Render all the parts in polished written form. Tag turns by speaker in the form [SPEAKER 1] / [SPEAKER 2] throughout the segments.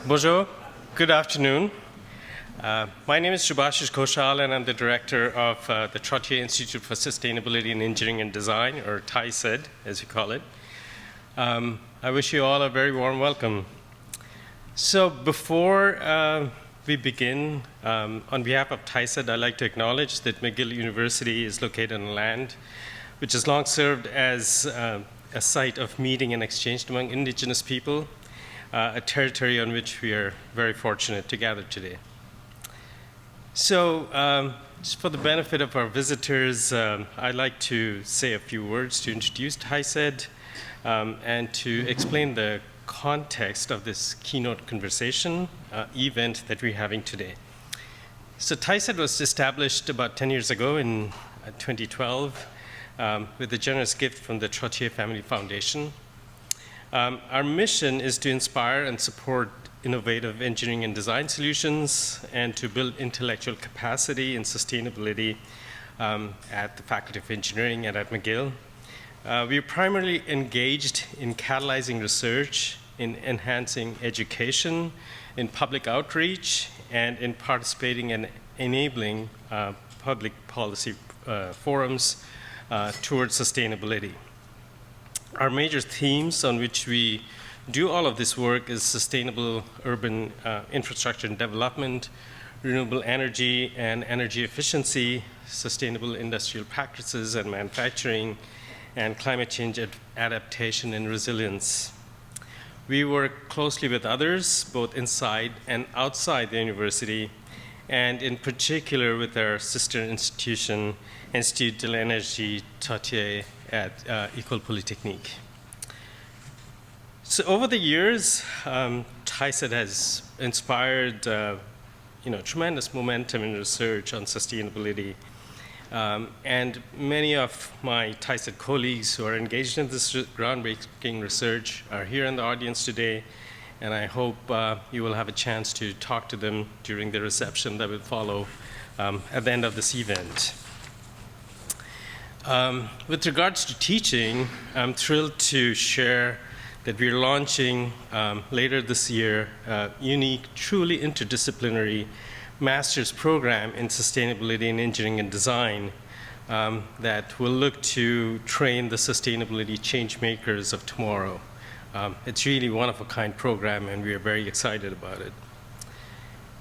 [SPEAKER 1] Bonjour, good afternoon. My name is Subhashish Ghoshal, and I'm the director of the Trottier Institute for Sustainability in Engineering and Design, or TISED, as we call it. I wish you all a very warm welcome. So before we begin, on behalf of TISED, I'd like to acknowledge that McGill University is located on land which has long served as a site of meeting and exchange among Indigenous people, a territory on which we are very fortunate to gather today. So, just for the benefit of our visitors, I'd like to say a few words to introduce TISED and to explain the context of this keynote conversation event that we're having today. So TISED was established about 10 years ago in 2012 with a generous gift from the Trottier Family Foundation. Our mission is to inspire and support innovative engineering and design solutions and to build intellectual capacity and sustainability at the Faculty of Engineering and at McGill. We are primarily engaged in catalyzing research, in enhancing education, in public outreach, and in participating and enabling public policy forums towards sustainability. Our major themes on which we do all of this work is sustainable urban infrastructure and development, renewable energy and energy efficiency, sustainable industrial practices and manufacturing, and climate change adaptation and resilience. We work closely with others, both inside and outside the university, and in particular with our sister institution, Institut de l'Énergie Trottier at École Polytechnique. So over the years, TISED has inspired tremendous momentum in research on sustainability. And many of my TISED colleagues who are engaged in this groundbreaking research are here in the audience today, and I hope you will have a chance to talk to them during the reception that will follow at the end of this event. With regards to teaching, I'm thrilled to share that we're launching later this year a unique, truly interdisciplinary master's program in sustainability in engineering and design that will look to train the sustainability change makers of tomorrow. It's really a one-of-a-kind program, and we are very excited about it.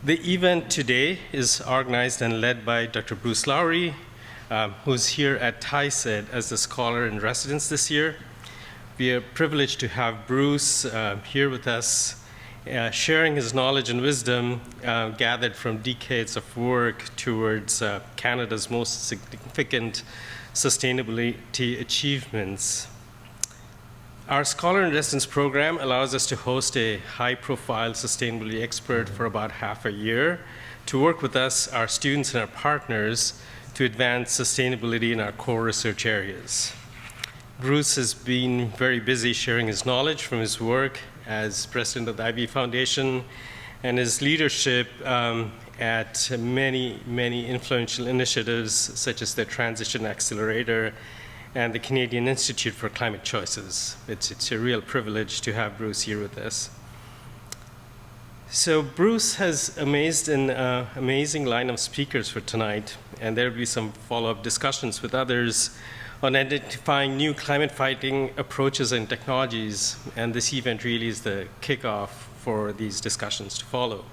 [SPEAKER 1] The event today is organized and led by Dr. Bruce Lourie, who's here at TISED as a scholar in residence this year. We are privileged to have Bruce here with us, sharing his knowledge and wisdom gathered from decades of work towards Canada's most significant sustainability achievements. Our Scholar in Residence program allows us to host a high-profile sustainability expert for about half a year to work with us, our students, and our partners to advance sustainability in our core research areas. Bruce has been very busy sharing his knowledge from his work as president of the IB Foundation and his leadership at many, many influential initiatives such as the Transition Accelerator and the Canadian Institute for Climate Choices. It's a real privilege to have Bruce here with us. So Bruce has an amazing line of speakers for tonight, and there will be some follow-up discussions with others on identifying new climate-fighting approaches and technologies, and this event really is the kickoff for these discussions to follow.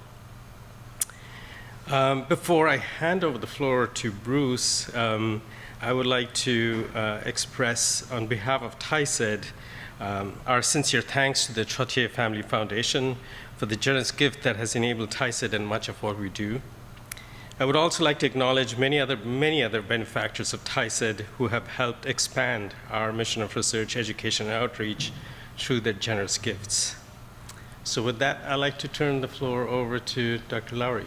[SPEAKER 1] Before I hand over the floor to Bruce, I would like to express on behalf of TISED our sincere thanks to the Trottier Family Foundation for the generous gift that has enabled TISED and much of what we do. I would also like to acknowledge many other benefactors of TISED who have helped expand our mission of research, education, and outreach through their generous gifts. So with that, I'd like to turn the floor over to Dr. Lourie.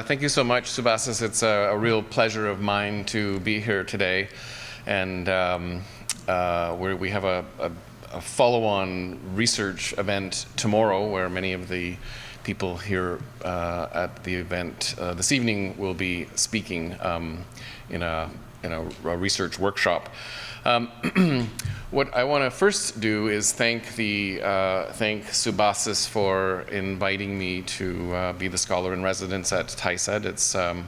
[SPEAKER 2] Thank you so much, Subhashish. It's a real pleasure of mine to be here today. And we have a follow-on research event tomorrow where many of the people here at the event this evening will be speaking in a a research workshop. What I want to first do is thank Mobilizes for inviting me to be the scholar in residence at TISED.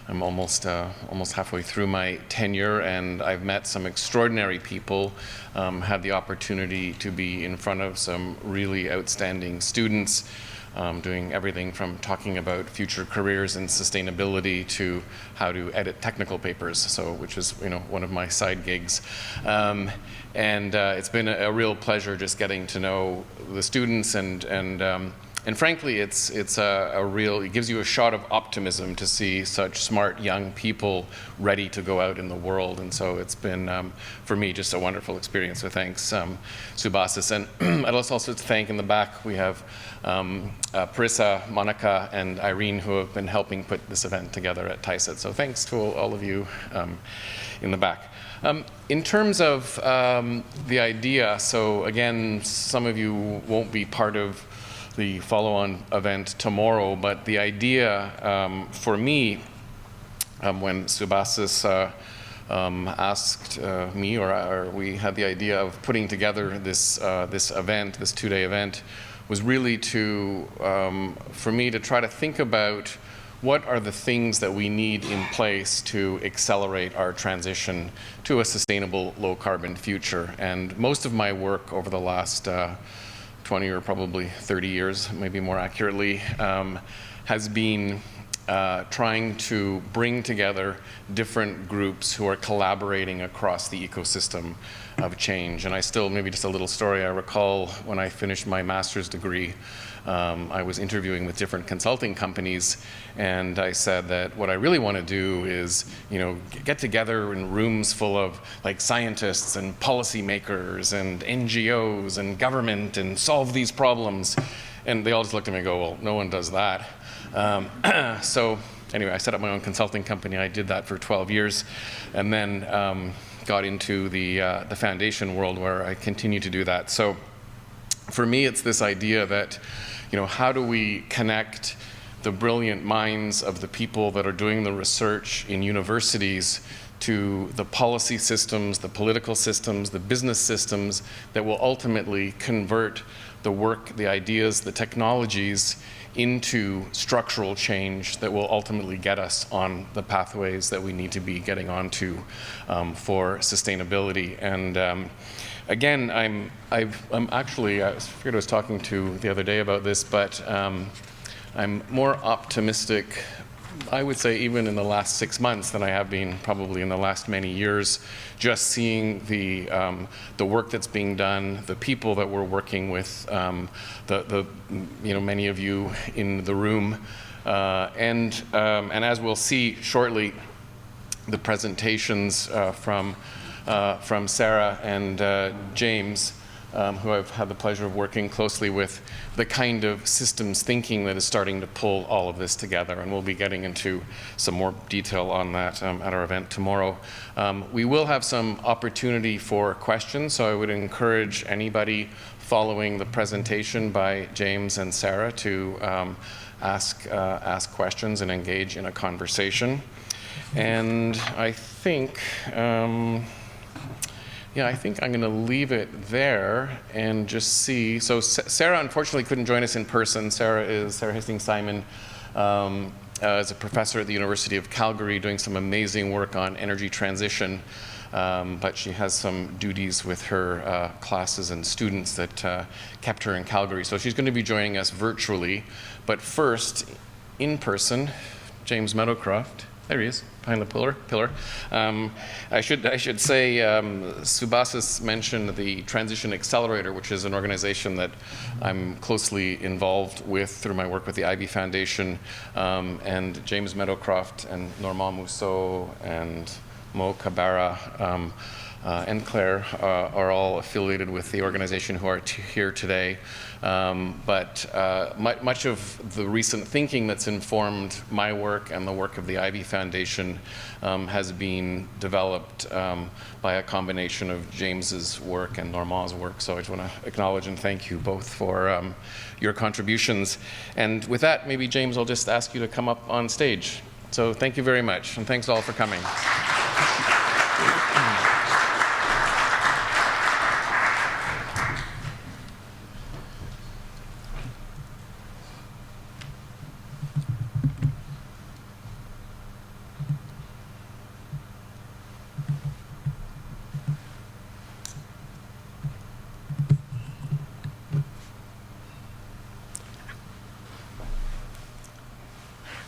[SPEAKER 2] I'm almost halfway through my tenure, and I've met some extraordinary people, had the opportunity to be in front of some really outstanding students, doing everything from talking about future careers and sustainability to how to edit technical papers, which is one of my side gigs. And it's been a real pleasure just getting to know the students, and frankly, it gives you a shot of optimism to see such smart young people ready to go out in the world. And so it's been, for me, just a wonderful experience. So thanks, Mobilizes. And I'd also thank in the back, we have Parissa, Monica, and Irene, who have been helping put this event together at TISED. So thanks to all of you in the back. In terms of the idea, so again, some of you won't be part of the follow-on event tomorrow, but the idea for me, when Mobilizes asked me, or we had the idea of putting together this event, this two-day event, was really for me to try to think about what are the things that we need in place to accelerate our transition to a sustainable low-carbon future. And most of my work over the last 20 or probably 30 years, maybe more accurately, has been trying to bring together different groups who are collaborating across the ecosystem of change. And maybe just a little story, I recall when I finished my master's degree, I was interviewing with different consulting companies, and I said that what I really want to do is, get together in rooms full of scientists and policymakers and NGOs and government and solve these problems. And they all just looked at me and go, well, no one does that. So anyway, I set up my own consulting company. I did that for 12 years, and then got into the foundation world, where I continue to do that. So for me, it's this idea that, how do we connect the brilliant minds of the people that are doing the research in universities to the policy systems, the political systems, the business systems that will ultimately convert the work, the ideas, the technologies into structural change that will ultimately get us on the pathways that we need to be getting onto for sustainability. And again, I'm actually, I figured I was talking to the other day about this, but I'm more optimistic, I would say, even in the last 6 months than I have been probably in the last many years, just seeing the work that's being done, the people that we're working with, many of you in the room, and as we'll see shortly, the presentations from Sara and James, who I've had the pleasure of working closely with, the kind of systems thinking that is starting to pull all of this together. And we'll be getting into some more detail on that at our event tomorrow. We will have some opportunity for questions, so I would encourage anybody following the presentation by James and Sara to ask questions and engage in a conversation. And I think I think I'm going to leave it there and just see. So Sara unfortunately couldn't join us in person. Sara Hastings Simons, is a professor at the University of Calgary doing some amazing work on energy transition, but she has some duties with her classes and students that kept her in Calgary. So she's going to be joining us virtually. But first, in person, James Meadowcroft. There he is, behind the pillar. I should say, Mobilizes mentioned the Transition Accelerator, which is an organization that I'm closely involved with through my work with the Ivy Foundation, and James Meadowcroft and Normand Mousseau and Mo Kabara and Claire are all affiliated with the organization who are here today. But much of the recent thinking that's informed my work and the work of the Ivy Foundation has been developed by a combination of James's work and Normand's work. So I just want to acknowledge and thank you both for your contributions. And with that, maybe James, I'll just ask you to come up on stage. So thank you very much, and thanks all for coming.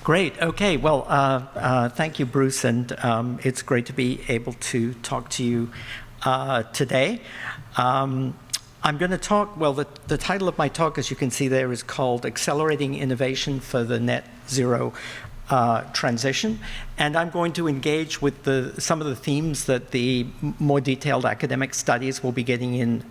[SPEAKER 3] Great. Okay. Well, thank you, Bruce, and it's great to be able to talk to you today. I'm going to talk, well, the title of my talk, as you can see there, is called Accelerating Innovation for the Net Zero Transition. And I'm going to engage with some of the themes that the more detailed academic studies will be getting into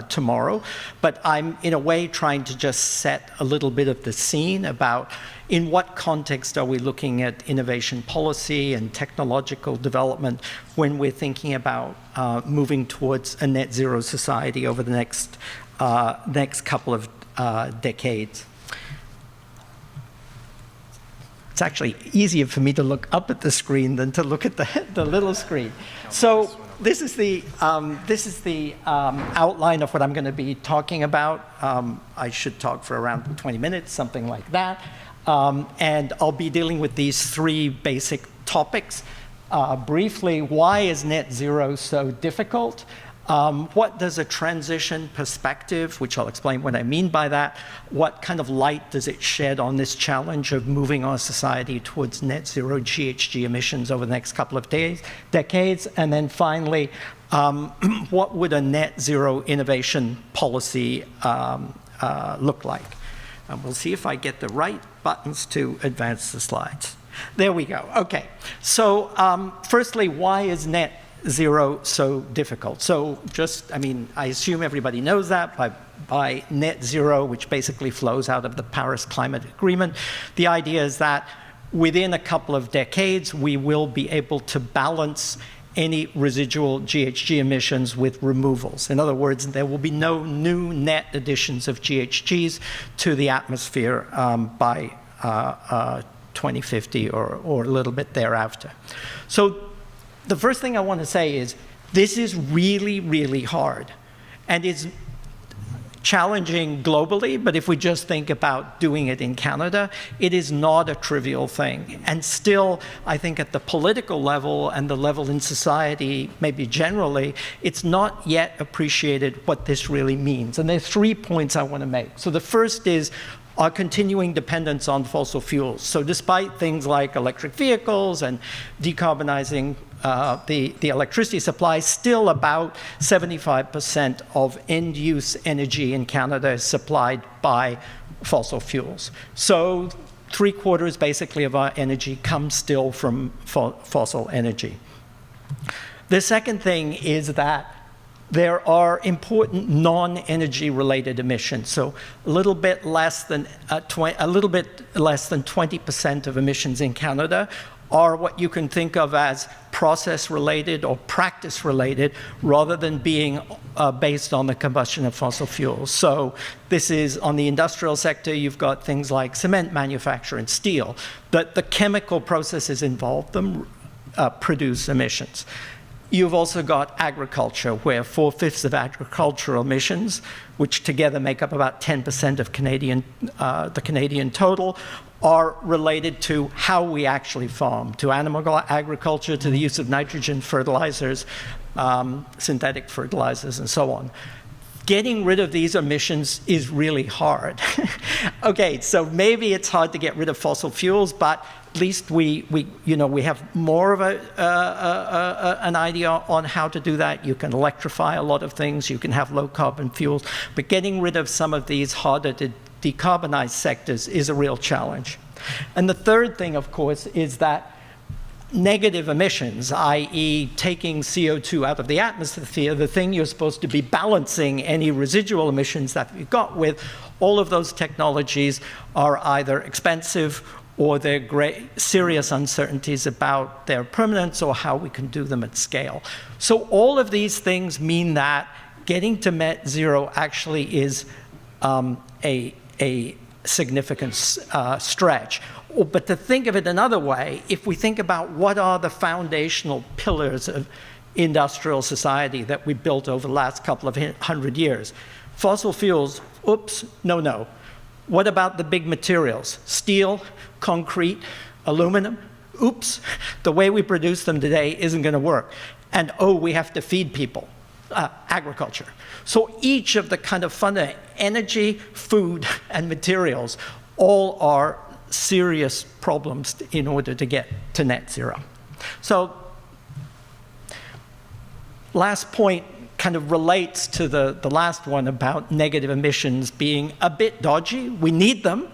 [SPEAKER 3] tomorrow. But I'm, in a way, trying to just set a little bit of the scene about in what context are we looking at innovation policy and technological development when we're thinking about moving towards a net zero society over the next couple of decades. It's actually easier for me to look up at the screen than to look at the little screen. So this is the outline of what I'm going to be talking about. I should talk for around 20 minutes, something like that. And I'll be dealing with these three basic topics. Briefly, why is net zero so difficult? What does a transition perspective, which I'll explain what I mean by that, what kind of light does it shed on this challenge of moving our society towards net zero GHG emissions over the next couple of decades? And then finally, what would a net zero innovation policy look like? And we'll see if I get the right buttons to advance the slides. There we go. Okay. So firstly, why is net zero so difficult? So I assume everybody knows that by net zero, which basically flows out of the Paris Climate Agreement, the idea is that within a couple of decades, we will be able to balance any residual GHG emissions with removals. In other words, there will be no new net additions of GHGs to the atmosphere by 2050 or a little bit thereafter. So the first thing I want to say is this is really, really hard. And it's challenging globally, but if we just think about doing it in Canada, it is not a trivial thing. And still, I think at the political level and the level in society, maybe generally, it's not yet appreciated what this really means. And there are 3 points I want to make. So the first is our continuing dependence on fossil fuels. So despite things like electric vehicles and decarbonizing the electricity supply, still about 75% of end-use energy in Canada is supplied by fossil fuels. So 3/4 basically of our energy comes still from fossil energy. The second thing is that there are important non-energy related emissions. So a little bit less than 20% of emissions in Canada are what you can think of as process-related or practice-related rather than being based on the combustion of fossil fuels. So this is on the industrial sector, you've got things like cement manufacture and steel, that the chemical processes involved them produce emissions. You've also got agriculture, where 4/5 of agricultural emissions, which together make up about 10% of the Canadian total, are related to how we actually farm, to animal agriculture, to the use of nitrogen fertilizers, synthetic fertilizers, and so on. Getting rid of these emissions is really hard. Okay, so maybe it's hard to get rid of fossil fuels, but at least we have more of an idea on how to do that. You can electrify a lot of things. You can have low carbon fuels. But getting rid of some of these harder to decarbonize sectors is a real challenge. And the third thing, of course, is that negative emissions, i.e. taking CO2 out of the atmosphere, the thing you're supposed to be balancing any residual emissions that you've got with, all of those technologies are either expensive or there are serious uncertainties about their permanence or how we can do them at scale. So all of these things mean that getting to net zero actually is a significant stretch. But to think of it another way, if we think about what are the foundational pillars of industrial society that we built over the last couple of 100 years, fossil fuels, oops, no. What about the big materials? Steel, concrete, aluminum, oops, the way we produce them today isn't going to work. And we have to feed people. Agriculture. So each of the kind of fundamental energy, food, and materials all are serious problems in order to get to net zero. So last point kind of relates to the last one about negative emissions being a bit dodgy. We need them,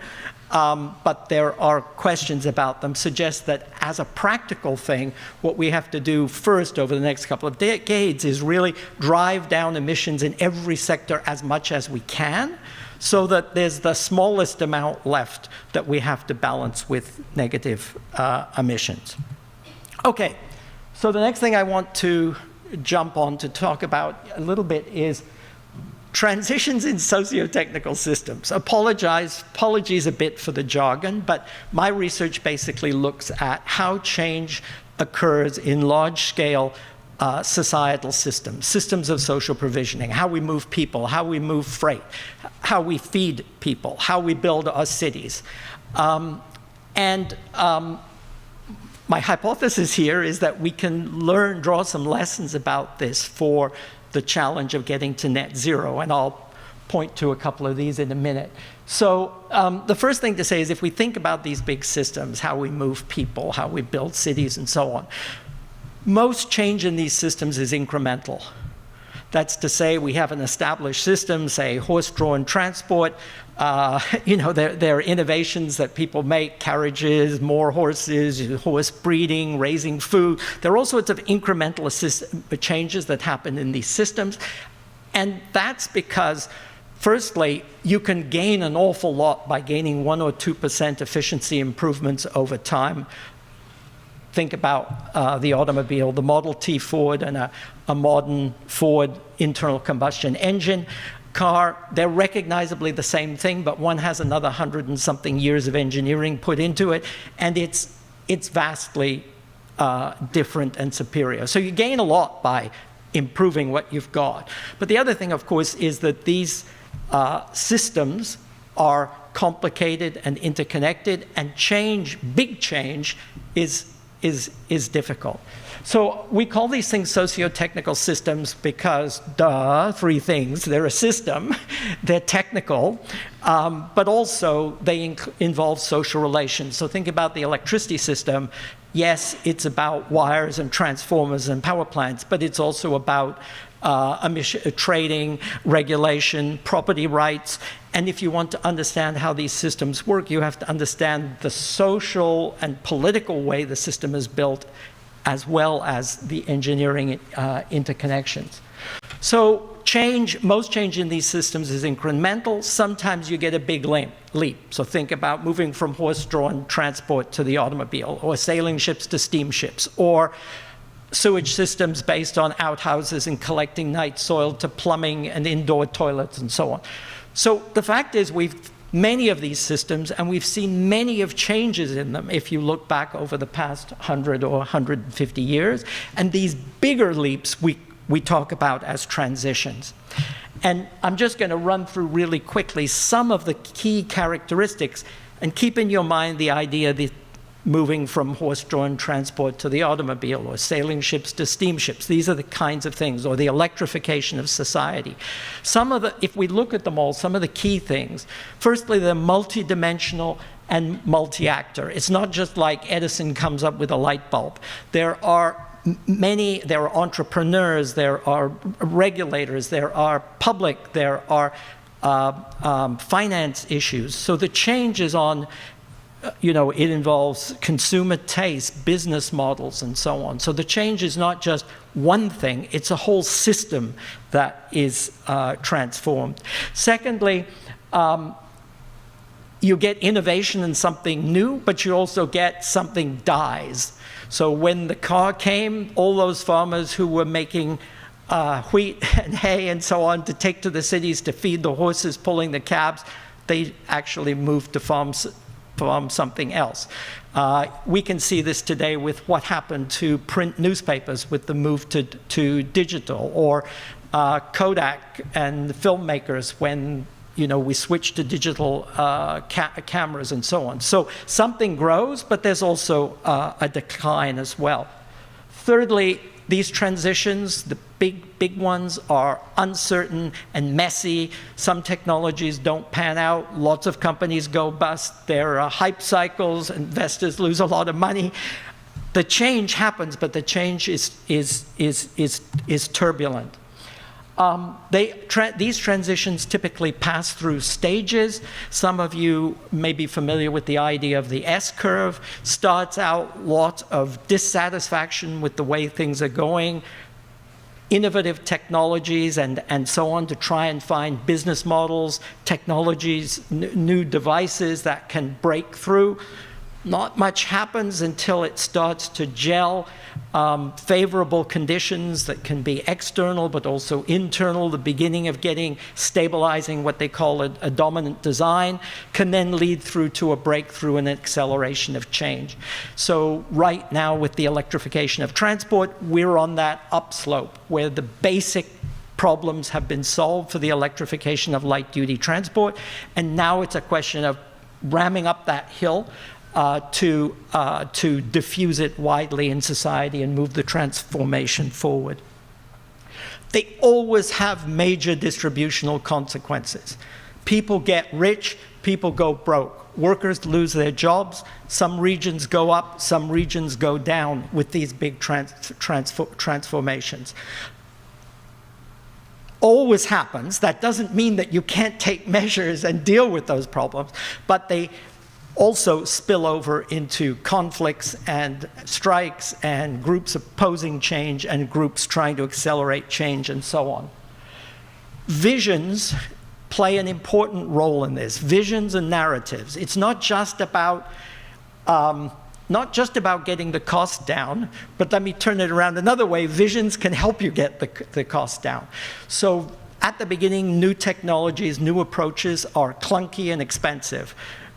[SPEAKER 3] but there are questions about them, suggest that as a practical thing, what we have to do first over the next couple of decades is really drive down emissions in every sector as much as we can, so that there's the smallest amount left that we have to balance with negative emissions. Okay, so the next thing I want to jump on to talk about a little bit is transitions in socio-technical systems. Apologies a bit for the jargon, but my research basically looks at how change occurs in large-scale societal systems of social provisioning, how we move people, how we move freight, how we feed people, how we build our cities. My hypothesis here is that we can draw some lessons about this for the challenge of getting to net zero, and I'll point to a couple of these in a minute. So the first thing to say is if we think about these big systems, how we move people, how we build cities and so on, most change in these systems is incremental. That's to say we have an established system, say horse-drawn transport. There are innovations that people make, carriages, more horses, horse breeding, raising food. There are all sorts of incremental changes that happen in these systems. And that's because, firstly, you can gain an awful lot by gaining 1 or 2% efficiency improvements over time. Think about the automobile, the Model T Ford and a modern Ford internal combustion engine car. They're recognizably the same thing, but one has another 100 and something years of engineering put into it, and it's vastly different and superior. So you gain a lot by improving what you've got. But the other thing, of course, is that these systems are complicated and interconnected, and big change is difficult. So we call these things socio-technical systems because, three things. They're a system, they're technical, but also they involve social relations. So think about the electricity system. Yes, it's about wires and transformers and power plants, but it's also about trading, regulation, property rights. And if you want to understand how these systems work, you have to understand the social and political way the system is built, as well as the engineering interconnections. So most change in these systems is incremental. Sometimes you get a big leap. So think about moving from horse-drawn transport to the automobile, or sailing ships to steamships, or sewage systems based on outhouses and collecting night soil to plumbing and indoor toilets and so on. So the fact is many of these systems, and we've seen many of changes in them if you look back over the past 100 or 150 years, and these bigger leaps we talk about as transitions. And I'm just going to run through really quickly some of the key characteristics, and keep in your mind the idea that moving from horse-drawn transport to the automobile, or sailing ships to steamships. These are the kinds of things, or the electrification of society. If we look at them all, some of the key things, firstly, they're multidimensional and multi-actor. It's not just like Edison comes up with a light bulb. There are entrepreneurs, there are regulators, there are public, there are finance issues. So the change is on it involves consumer taste, business models, and so on. So the change is not just one thing, it's a whole system that is transformed. Secondly, you get innovation in something new, but you also get something dies. So when the car came, all those farmers who were making wheat and hay and so on to take to the cities to feed the horses pulling the cabs, they actually moved to farm something else. We can see this today with what happened to print newspapers with the move to digital, or Kodak and the filmmakers when we switched to digital cameras and so on. So something grows, but there's also a decline as well. Thirdly, these transitions, the big ones, are uncertain and messy. Some technologies don't pan out. Lots of companies go bust. There are hype cycles. Investors lose a lot of money. The change happens, but the change is turbulent. These transitions typically pass through stages. Some of you may be familiar with the idea of the S-curve. Starts out lots of dissatisfaction with the way things are going, innovative technologies and so on to try and find business models, technologies, new devices that can break through. Not much happens until it starts to gel. Favorable conditions that can be external but also internal, the beginning of stabilizing what they call a dominant design, can then lead through to a breakthrough and acceleration of change. So right now with the electrification of transport, we're on that upslope where the basic problems have been solved for the electrification of light-duty transport, and now it's a question of ramming up that hill to diffuse it widely in society and move the transformation forward. They always have major distributional consequences. People get rich, people go broke. Workers lose their jobs. Some regions go up, some regions go down with these big transformations. Always happens. That doesn't mean that you can't take measures and deal with those problems, but they also spill over into conflicts and strikes and groups opposing change and groups trying to accelerate change and so on. Visions play an important role in this. Visions and narratives. It's not just about getting the cost down, but let me turn it around another way. Visions can help you get the cost down. So at the beginning, new technologies, new approaches are clunky and expensive.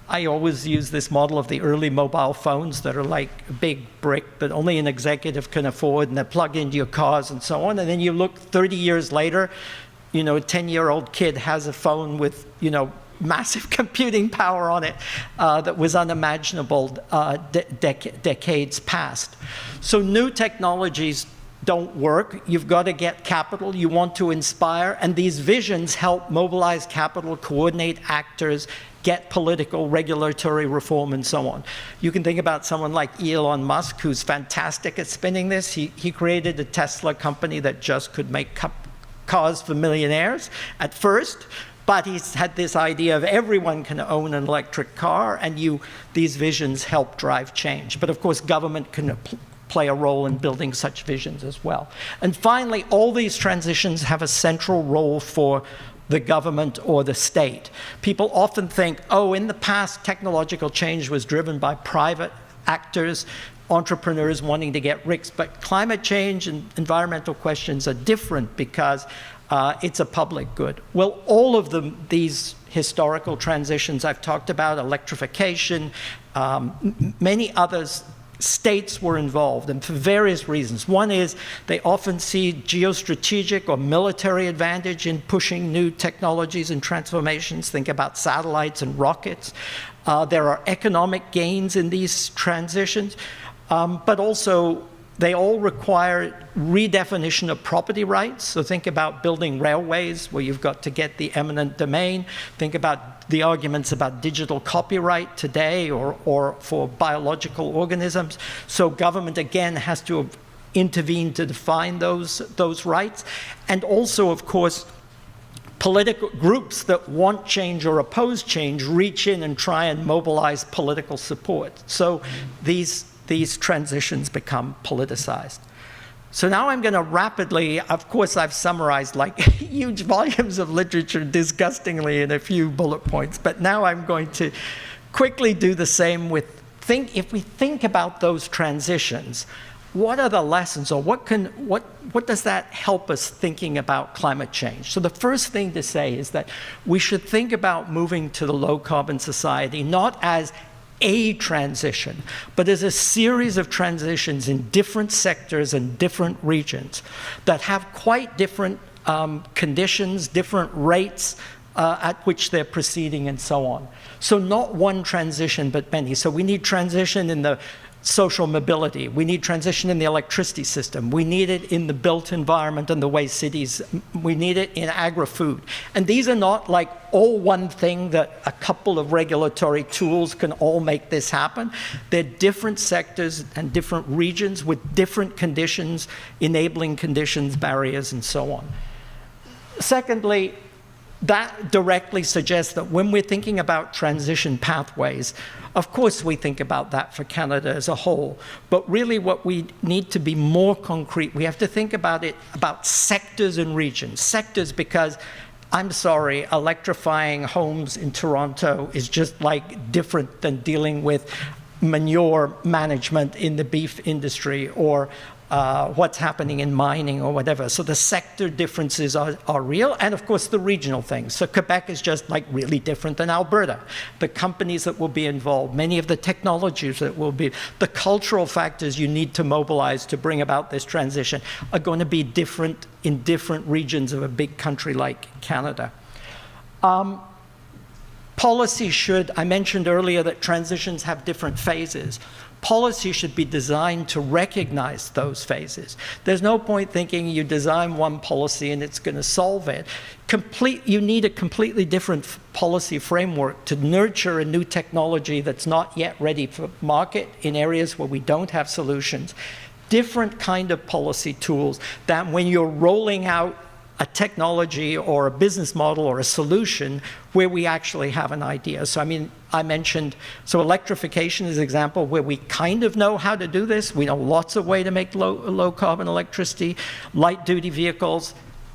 [SPEAKER 3] I always use this model of the early mobile phones that are like a big brick that only an executive can afford, and they plug into your cars and so on. And then you look 30 years later, a 10-year-old kid has a phone with, massive computing power on it that was unimaginable decades past. So new technologies don't work. You've got to get capital. You want to inspire. And these visions help mobilize capital, coordinate actors, get political, regulatory reform, and so on. You can think about someone like Elon Musk, who's fantastic at spinning this. He created a Tesla company that just could make cars for millionaires at first, but he's had this idea of everyone can own an electric car, and these visions help drive change. But of course, government can play a role in building such visions as well. And finally, all these transitions have a central role for the government or the state. People often think, in the past, technological change was driven by private actors, entrepreneurs wanting to get rich, but climate change and environmental questions are different because it's a public good. Well, all of these historical transitions I've talked about, electrification, many others, states were involved, and for various reasons. One is they often see geostrategic or military advantage in pushing new technologies and transformations. Think about satellites and rockets. There are economic gains in these transitions, but also they all require redefinition of property rights. So think about building railways where you've got to get the eminent domain. Think about the arguments about digital copyright today or for biological organisms. So government, again, has to intervene to define those rights. And also, of course, political groups that want change or oppose change reach in and try and mobilize political support. So these transitions become politicized. So now I'm going to rapidly, of course I've summarized like huge volumes of literature disgustingly in a few bullet points, but now I'm going to quickly do the same with, if we think about those transitions, what are the lessons, or what does that help us thinking about climate change? So the first thing to say is that we should think about moving to the low carbon society not as a transition, but as a series of transitions in different sectors and different regions that have quite different conditions, different rates, at which they're proceeding and so on. So not one transition, but many. So we need transition in the social mobility. We need transition in the electricity system. We need it in the built environment and the way cities, we need it in agri-food. And these are not like all one thing that a couple of regulatory tools can all make this happen. They're different sectors and different regions with different conditions, enabling conditions, barriers, and so on. Secondly, that directly suggests that when we're thinking about transition pathways, of course we think about that for Canada as a whole, but really what we need to be more concrete, we have to think about it about sectors and regions. Sectors because, I'm sorry, electrifying homes in Toronto is just like different than dealing with manure management in the beef industry or what's happening in mining or whatever. So the sector differences are real, and of course the regional things. So Quebec is just like really different than Alberta. The companies that will be involved, many of the technologies that will be, the cultural factors you need to mobilize to bring about this transition are going to be different in different regions of a big country like Canada. Policy should, I mentioned earlier that transitions have different phases. Policy should be designed to recognize those phases. There's no point thinking you design one policy and it's going to solve it. You need a completely different policy framework to nurture a new technology that's not yet ready for market in areas where we don't have solutions. Different kind of policy tools than when you're rolling out a technology or a business model or a solution where we actually have an idea. So I mean, I mentioned, so electrification is an example where we kind of know how to do this. We know lots of ways to make low carbon electricity, light duty vehicles,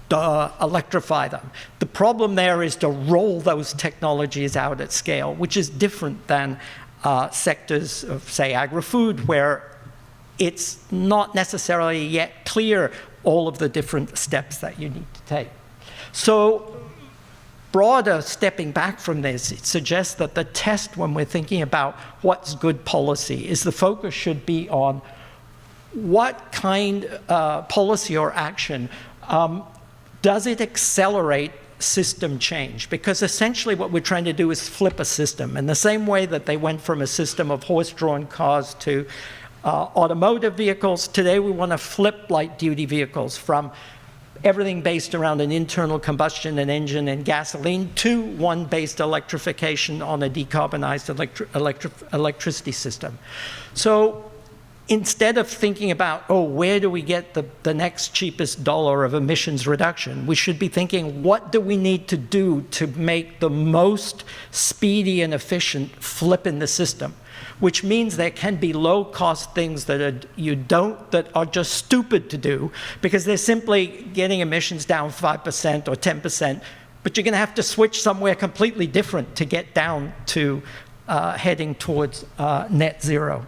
[SPEAKER 3] electrify them. The problem there is to roll those technologies out at scale, which is different than sectors of, say, agri-food, where it's not necessarily yet clear all of the different steps that you need to take. So broader stepping back from this, it suggests that the test when we're thinking about what's good policy is the focus should be on what kind of policy or action does it accelerate system change? Because essentially what we're trying to do is flip a system. In the same way that they went from a system of horse-drawn cars to automotive vehicles, today we want to flip light-duty vehicles from everything based around an internal combustion and engine and gasoline to one based electrification on a decarbonized electricity system. So instead of thinking about, oh, where do we get the next cheapest dollar of emissions reduction, we should be thinking, what do we need to do to make the most speedy and efficient flip in the system? Which means there can be low-cost things that are just stupid to do because they're simply getting emissions down 5% or 10%, but you're going to have to switch somewhere completely different to get down to heading towards net zero.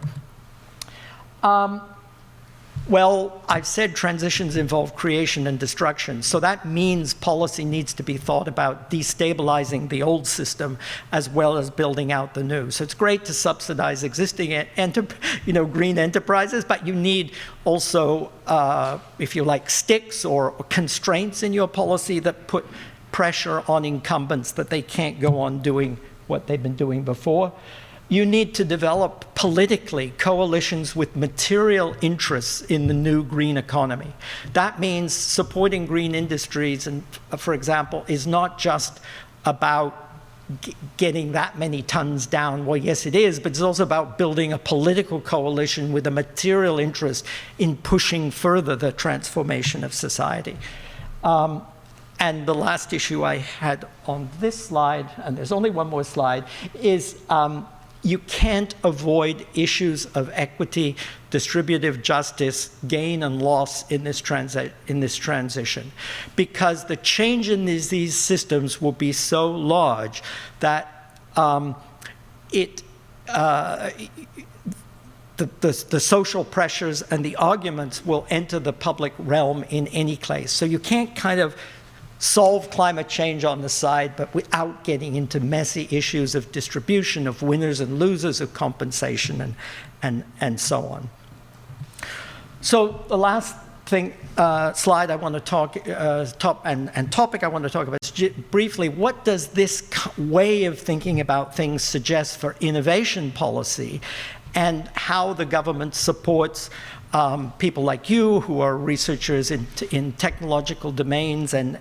[SPEAKER 3] Well, I've said transitions involve creation and destruction, so that means policy needs to be thought about destabilizing the old system as well as building out the new. So it's great to subsidize existing green enterprises, but you need also, if you like, sticks or constraints in your policy that put pressure on incumbents that they can't go on doing what they've been doing before. You need to develop politically coalitions with material interests in the new green economy. That means supporting green industries, and for example, is not just about getting that many tons down. Well, yes, it is, but it's also about building a political coalition with a material interest in pushing further the transformation of society. And the last issue I had on this slide, and there's only one more slide, is you can't avoid issues of equity, distributive justice, gain and loss in this transition, because the change in these systems will be so large that the social pressures and the arguments will enter the public realm in any case. So you can't kind of solve climate change on the side, but without getting into messy issues of distribution, of winners and losers, of compensation, and so on. So the last slide I want to talk, topic I want to talk about is briefly, what does this way of thinking about things suggest for innovation policy, and how the government supports people like you who are researchers in technological domains and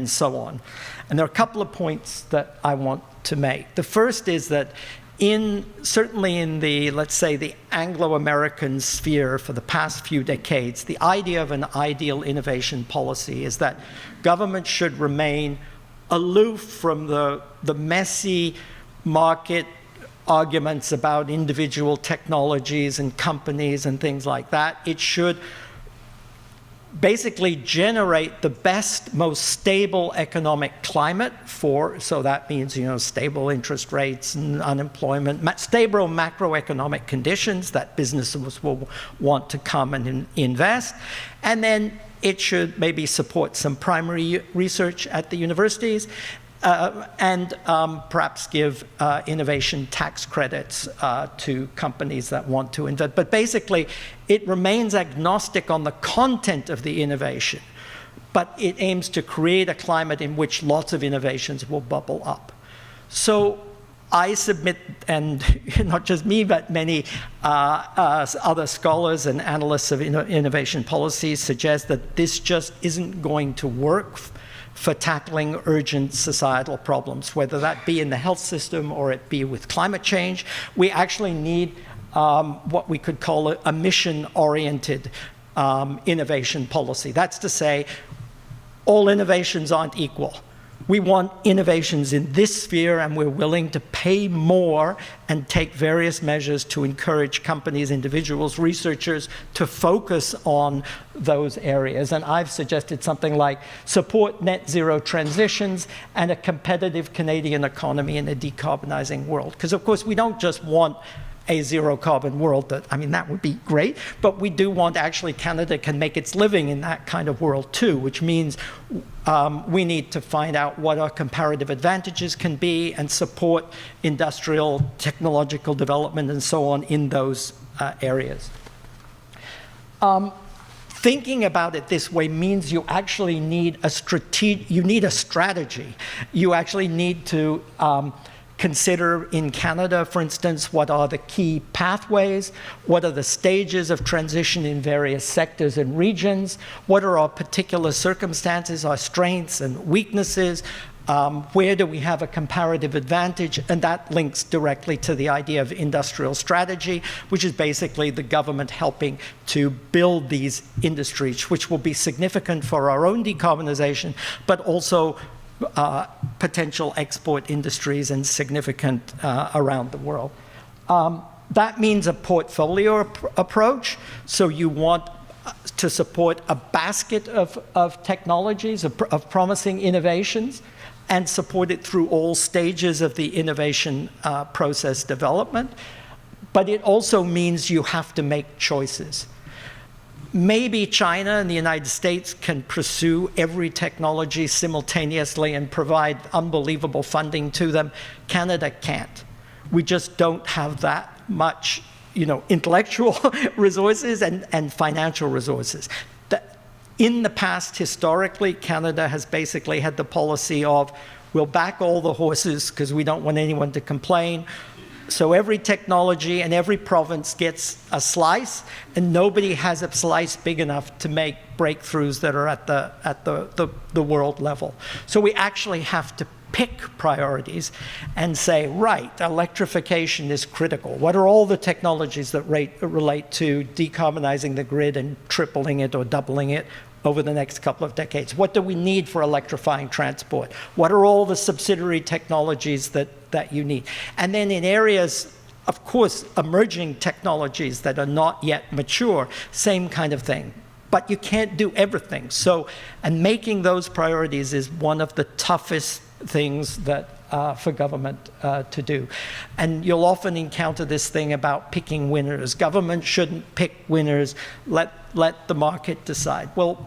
[SPEAKER 3] so on. And there are a couple of points that I want to make. The first is that certainly in the, let's say, the Anglo-American sphere for the past few decades, the idea of an ideal innovation policy is that government should remain aloof from the messy market arguments about individual technologies and companies and things like that. It should basically generate the best, most stable economic climate so that means, stable interest rates and unemployment, stable macroeconomic conditions that businesses will want to come and invest. And then it should maybe support some primary research at the universities, and perhaps give innovation tax credits to companies that want to invest. But basically, it remains agnostic on the content of the innovation, but it aims to create a climate in which lots of innovations will bubble up. So I submit, and not just me, but many other scholars and analysts of innovation policies suggest that this just isn't going to work for tackling urgent societal problems, whether that be in the health system or it be with climate change. We actually need what we could call a mission-oriented innovation policy. That's to say, all innovations aren't equal. We want innovations in this sphere, and we're willing to pay more and take various measures to encourage companies, individuals, researchers to focus on those areas. And I've suggested something like support net zero transitions and a competitive Canadian economy in a decarbonizing world. Because, of course, we don't just want a zero carbon world. That would be great, but we do want actually Canada can make its living in that kind of world too, which means we need to find out what our comparative advantages can be and support industrial, technological development and so on in those areas. Thinking about it this way means you actually need a strategy. You actually need to consider in Canada, for instance, what are the key pathways, what are the stages of transition in various sectors and regions, what are our particular circumstances, our strengths and weaknesses, where do we have a comparative advantage, and that links directly to the idea of industrial strategy, which is basically the government helping to build these industries, which will be significant for our own decarbonization, but also potential export industries and significant around the world. That means a portfolio approach. So you want to support a basket of technologies, of promising innovations, and support it through all stages of the innovation process development. But it also means you have to make choices. Maybe China and the United States can pursue every technology simultaneously and provide unbelievable funding to them. Canada can't. We just don't have that much, intellectual resources and financial resources. In the past, historically, Canada has basically had the policy of, we'll back all the horses because we don't want anyone to complain. So every technology and every province gets a slice, and nobody has a slice big enough to make breakthroughs that are at the world level. So we actually have to pick priorities and say, right, electrification is critical. What are all the technologies that relate to decarbonizing the grid and tripling it or doubling it over the next couple of decades? What do we need for electrifying transport? What are all the subsidiary technologies that you need? And then in areas, of course, emerging technologies that are not yet mature, same kind of thing. But you can't do everything. And making those priorities is one of the toughest things that for government to do. And you'll often encounter this thing about picking winners. Government shouldn't pick winners. Let the market decide. Well,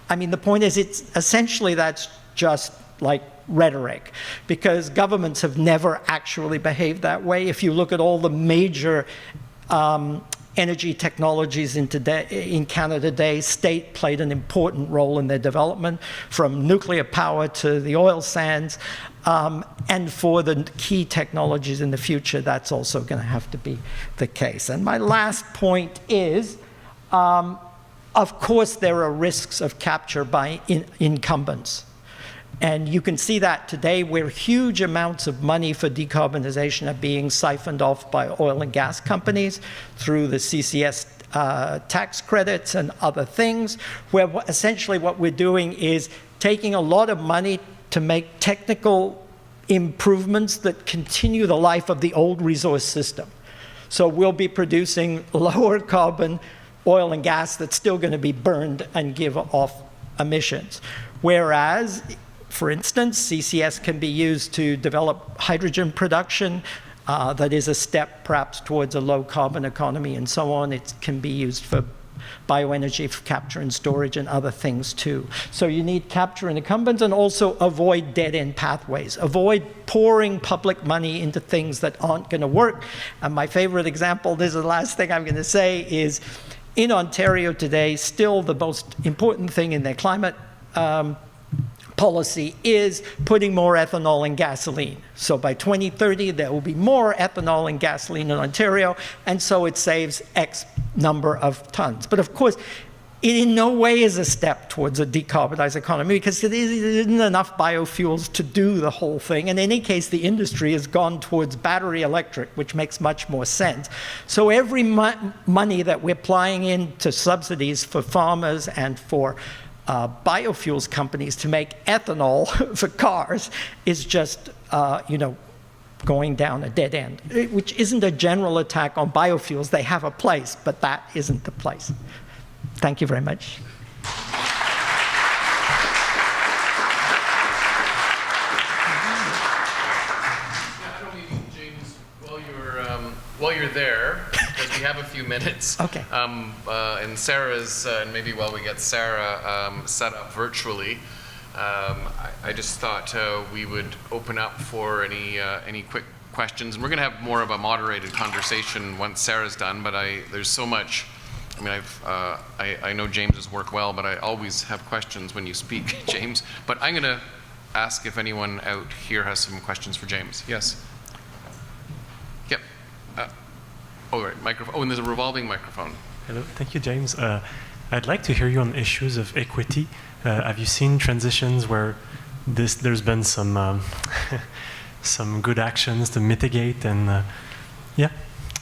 [SPEAKER 3] the point is, that's just like rhetoric, because governments have never actually behaved that way. If you look at all the major energy technologies in Canada today. State played an important role in their development, from nuclear power to the oil sands. And for the key technologies in the future, that's also going to have to be the case. And my last point is, of course, there are risks of capture by incumbents. And you can see that today, where huge amounts of money for decarbonization are being siphoned off by oil and gas companies through the CCS tax credits and other things, where essentially what we're doing is taking a lot of money to make technical improvements that continue the life of the old resource system. So we'll be producing lower carbon oil and gas that's still going to be burned and give off emissions. Whereas, for instance, CCS can be used to develop hydrogen production. That is a step perhaps towards a low carbon economy and so on. It can be used for bioenergy, for capture and storage and other things too. So you need capture and incumbents, and also avoid dead-end pathways. Avoid pouring public money into things that aren't going to work. And my favorite example, this is the last thing I'm going to say, is in Ontario today, still the most important thing in their climate policy is putting more ethanol in gasoline. So by 2030, there will be more ethanol in gasoline in Ontario, and so it saves X number of tons. But of course, it in no way is a step towards a decarbonized economy, because there isn't enough biofuels to do the whole thing. In any case, the industry has gone towards battery electric, which makes much more sense. So every money that we're applying into subsidies for farmers and for biofuels companies to make ethanol for cars is just, going down a dead end, which isn't a general attack on biofuels. They have a place, but that isn't the place. Thank you very much.
[SPEAKER 2] James, while you're there, because we have a few minutes.
[SPEAKER 3] Okay.
[SPEAKER 2] And Sarah's, and maybe while we get Sara set up virtually, I just thought we would open up for any quick questions. And we're going to have more of a moderated conversation once Sarah's done. But there's so much. I mean, I know James's work well, but I always have questions when you speak, James. But I'm going to ask if anyone out here has some questions for James. Yes. Yep. Right, microphone. Oh, and there's a revolving microphone.
[SPEAKER 4] Hello, thank you, James. I'd like to hear you on issues of equity. Have you seen transitions where there's been some some good actions to mitigate, and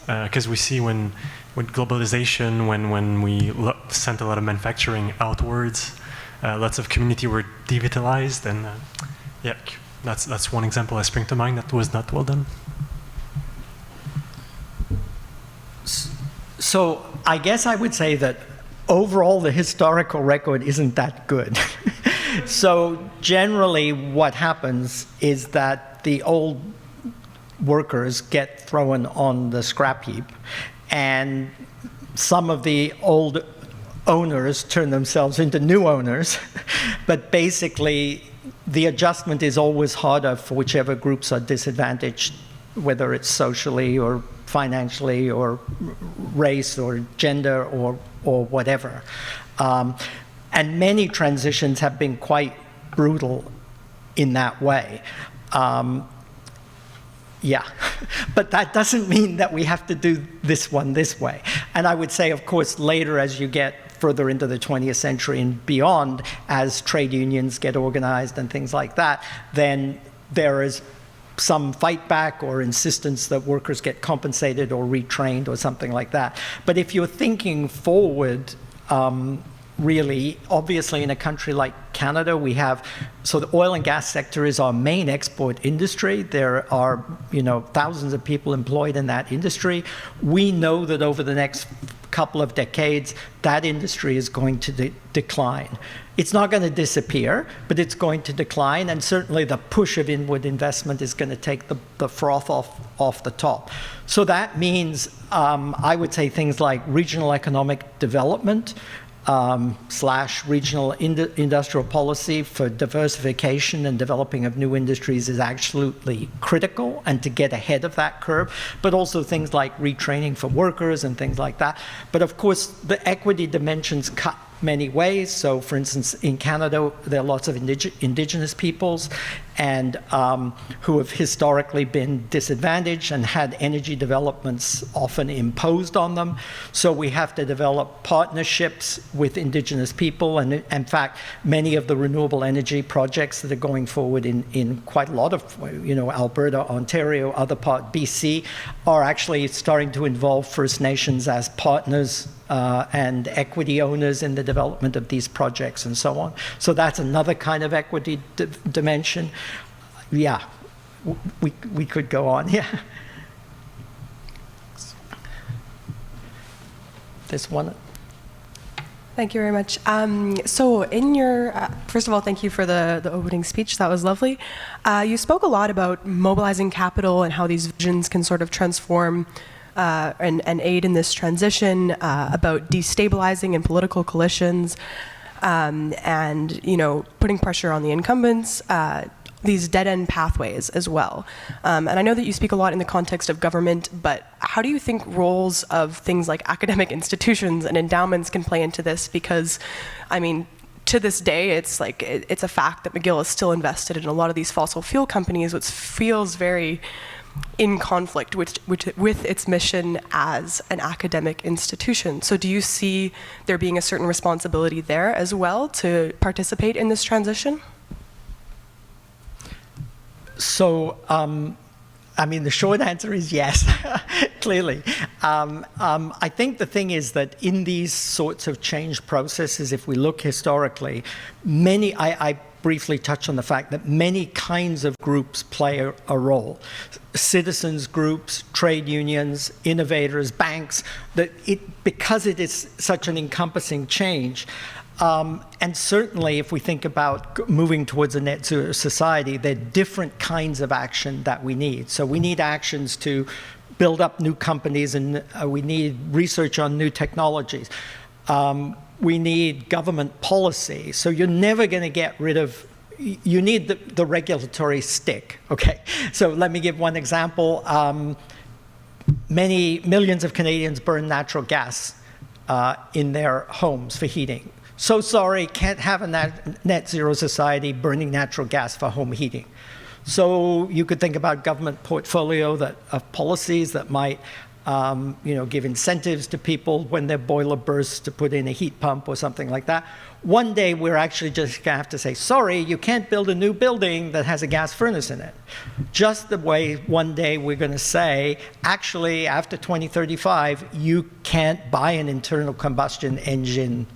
[SPEAKER 4] because we see with globalization, when we sent a lot of manufacturing outwards, lots of community were devitalized, and that's one example that springs to mind that was not well done.
[SPEAKER 3] So I guess I would say that overall the historical record isn't that good. So generally what happens is that the old workers get thrown on the scrap heap, and some of the old owners turn themselves into new owners. But basically the adjustment is always harder for whichever groups are disadvantaged, whether it's socially or financially or race or gender or whatever. And many transitions have been quite brutal in that way. But that doesn't mean that we have to do this one this way. And I would say, of course, later as you get further into the 20th century and beyond, as trade unions get organized and things like that, then there is some fight back or insistence that workers get compensated or retrained or something like that. But if you're thinking forward, really, obviously in a country like Canada, we have, so the oil and gas sector is our main export industry. There are, thousands of people employed in that industry. We know that over the next couple of decades, that industry is going to decline. It's not going to disappear, but it's going to decline, and certainly the push of inward investment is going to take the froth off the top. So that means, I would say, things like regional economic development, slash regional industrial policy for diversification and developing of new industries is absolutely critical, and to get ahead of that curve, but also things like retraining for workers and things like that. But of course, the equity dimensions cut many ways. So for instance, in Canada, there are lots of indigenous peoples and who have historically been disadvantaged and had energy developments often imposed on them. So we have to develop partnerships with indigenous people. And in fact, many of the renewable energy projects that are going forward in quite a lot of, Alberta, Ontario, other part, BC, are actually starting to involve First Nations as partners and equity owners in the development of these projects and so on. So that's another kind of equity dimension. Yeah, we could go on, yeah. This one.
[SPEAKER 5] Thank you very much. So in your, first of all, thank you for the opening speech. That was lovely. You spoke a lot about mobilizing capital and how these visions can sort of transform and aid in this transition, about destabilizing in political coalitions, and putting pressure on the incumbents, these dead-end pathways as well. And I know that you speak a lot in the context of government, but how do you think roles of things like academic institutions and endowments can play into this? Because, to this day, it's a fact that McGill is still invested in a lot of these fossil fuel companies, which feels very in conflict with its mission as an academic institution. So do you see there being a certain responsibility there as well to participate in this transition?
[SPEAKER 3] So, the short answer is yes, clearly. I think the thing is that in these sorts of change processes, if we look historically, I briefly touch on the fact that many kinds of groups play a role. Citizens groups, trade unions, innovators, banks, because it is such an encompassing change. And certainly if we think about moving towards a net zero society, there are different kinds of action that we need. So we need actions to build up new companies, and we need research on new technologies. We need government policy. So you're never going to get rid of, you need the regulatory stick, okay? So let me give one example. Millions of Canadians burn natural gas in their homes for heating. So sorry, can't have a net zero society burning natural gas for home heating. So you could think about government portfolio of policies that might give incentives to people when their boiler bursts to put in a heat pump or something like that. One day we're actually just going to have to say, sorry, you can't build a new building that has a gas furnace in it. Just the way one day we're going to say, actually, after 2035, you can't buy an internal combustion engine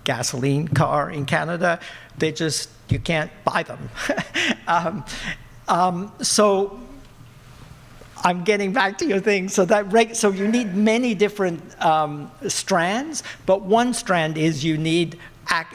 [SPEAKER 3] gasoline car in Canada. You can't buy them. So I'm getting back to your thing. So you need many different strands, but one strand is you need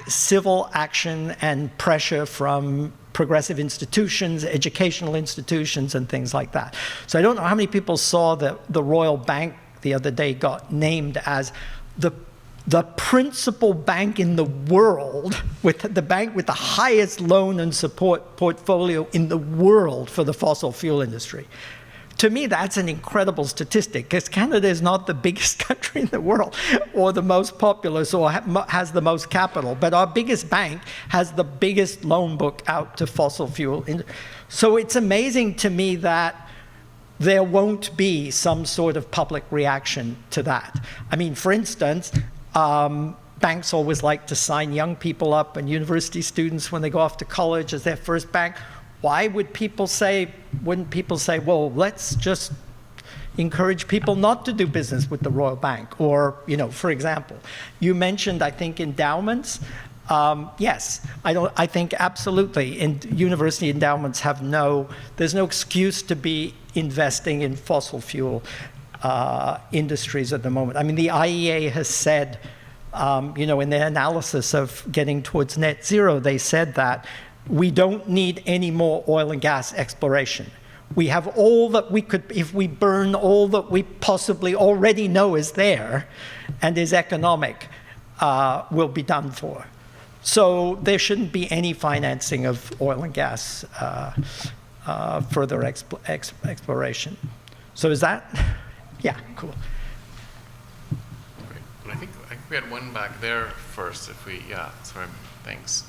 [SPEAKER 3] civil action and pressure from progressive institutions, educational institutions, and things like that. So I don't know how many people saw that the Royal Bank the other day got named as the principal bank in the world, with the bank with the highest loan and support portfolio in the world for the fossil fuel industry. To me, that's an incredible statistic, because Canada is not the biggest country in the world or the most populous or has the most capital, but our biggest bank has the biggest loan book out to fossil fuel. So it's amazing to me that there won't be some sort of public reaction to that. For instance, banks always like to sign young people up and university students when they go off to college as their first bank. Why wouldn't people say, well, let's just encourage people not to do business with the Royal Bank? Or, for example, you mentioned, I think, endowments. Yes, I think absolutely. University endowments there's no excuse to be investing in fossil fuel industries at the moment. The IEA has said, in their analysis of getting towards net zero, they said that we don't need any more oil and gas exploration. We have all that we could, if we burn all that we possibly already know is there and is economic, will be done for. So there shouldn't be any financing of oil and gas further exploration. So is that? Yeah, cool.
[SPEAKER 2] Great. And I think we had one back there first. Sorry, thanks.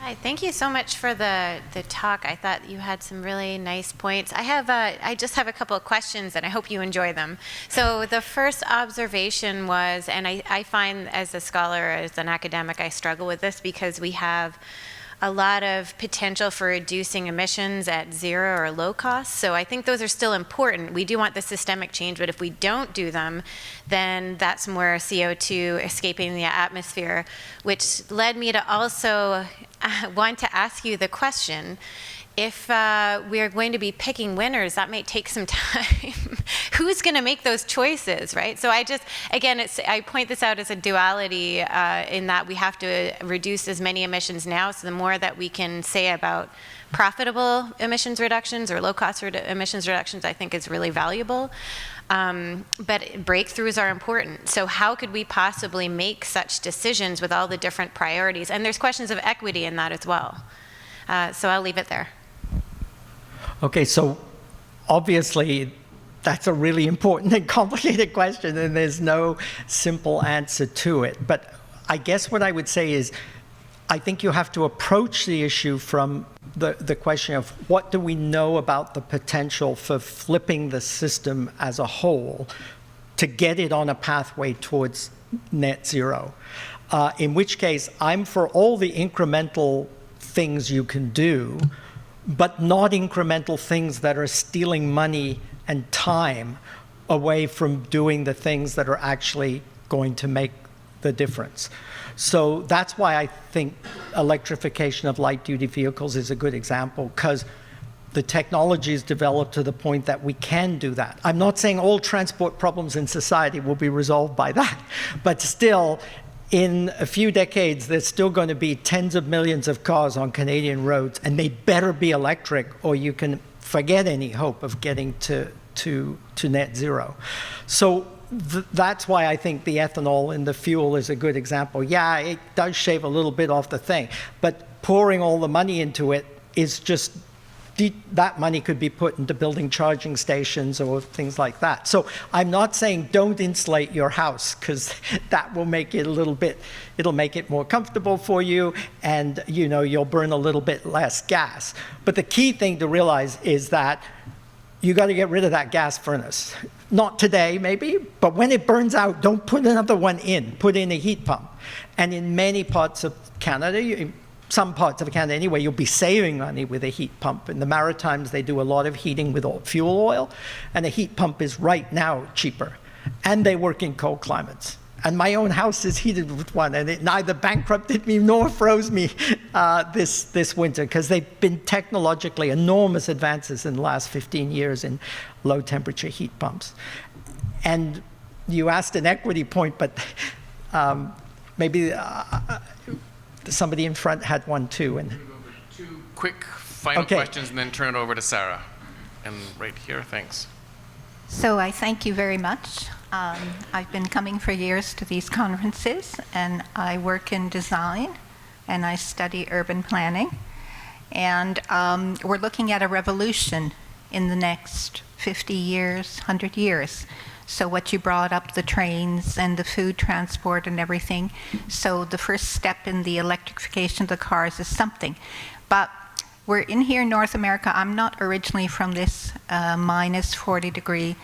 [SPEAKER 6] Hi, thank you so much for the talk. I thought you had some really nice points. I just have a couple of questions, and I hope you enjoy them. So the first observation was, and I find as a scholar, as an academic, I struggle with this because we have a lot of potential for reducing emissions at zero or low cost. So I think those are still important. We do want the systemic change, but if we don't do them, then that's more CO2 escaping the atmosphere, which led me to also want to ask you the question, if we're going to be picking winners, that might take some time. Who's going to make those choices, right? So I point this out as a duality in that we have to reduce as many emissions now, so the more that we can say about profitable emissions reductions or low-cost emissions reductions, I think is really valuable. But breakthroughs are important. So how could we possibly make such decisions with all the different priorities? And there's questions of equity in that as well. So I'll leave it there.
[SPEAKER 3] Okay, so obviously that's a really important and complicated question, and there's no simple answer to it. But I guess what I would say is, I think you have to approach the issue from the question of what do we know about the potential for flipping the system as a whole to get it on a pathway towards net zero. In which case, I'm for all the incremental things you can do, but not incremental things that are stealing money and time away from doing the things that are actually going to make the difference. So that's why I think electrification of light-duty vehicles is a good example, because the technology is developed to the point that we can do that. I'm not saying all transport problems in society will be resolved by that, but still, in a few decades, there's still going to be tens of millions of cars on Canadian roads, and they better be electric, or you can forget any hope of getting to net zero. So that's why I think the ethanol in the fuel is a good example. Yeah, it does shave a little bit off the thing, but pouring all the money into it is just, that money could be put into building charging stations or things like that. So I'm not saying don't insulate your house, because that will make it a little bit, it'll make it more comfortable for you, and you'll burn a little bit less gas. But the key thing to realize is that you got to get rid of that gas furnace. Not today, maybe, but when it burns out, don't put another one in. Put in a heat pump. And in many parts of Canada, some parts of Canada anyway, you'll be saving money with a heat pump. In the Maritimes, they do a lot of heating with fuel oil, and a heat pump is right now cheaper. And they work in cold climates. And my own house is heated with one, and it neither bankrupted me nor froze me this winter, because they've been technologically enormous advances in the last 15 years in low temperature heat pumps. And you asked an equity point, but maybe somebody in front had one too. And
[SPEAKER 2] two quick final questions, and then turn it over to Sara. And right here, thanks.
[SPEAKER 7] So I thank you very much. I've been coming for years to these conferences, and I work in design, and I study urban planning. And we're looking at a revolution in the next 50 years, 100 years. So what you brought up, the trains and the food transport and everything. So the first step in the electrification of the cars is something. But we're in here in North America. I'm not originally from this minus 40 degree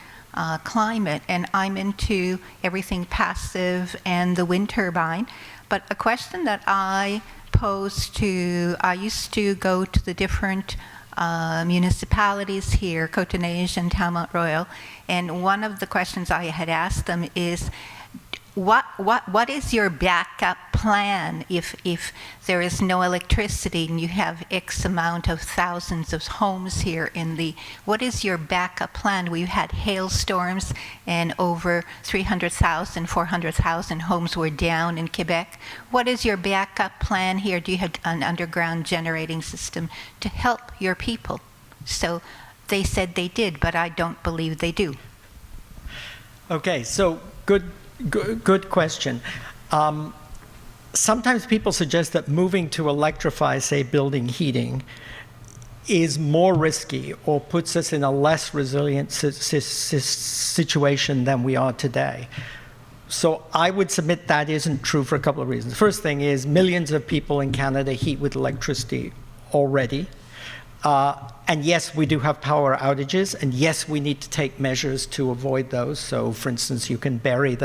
[SPEAKER 7] climate, and I'm into everything passive and the wind turbine. But a question that I used to go to the different municipalities here, Cotonage and Talmont Royal, and one of the questions I had asked them is, what is your backup plan if there is no electricity and you have X amount of thousands of homes here what is your backup plan? We've had hailstorms and over 300,000, 400,000 homes were down in Quebec. What is your backup plan here? Do you have an underground generating system to help your people? So they said they did, but I don't believe they do.
[SPEAKER 3] Okay, so good. Good question. Sometimes people suggest that moving to electrify, say, building heating is more risky or puts us in a less resilient situation than we are today. So I would submit that isn't true for a couple of reasons. The first thing is millions of people in Canada heat with electricity already. And yes, we do have power outages, and yes, we need to take measures to avoid those. So, for instance, you can bury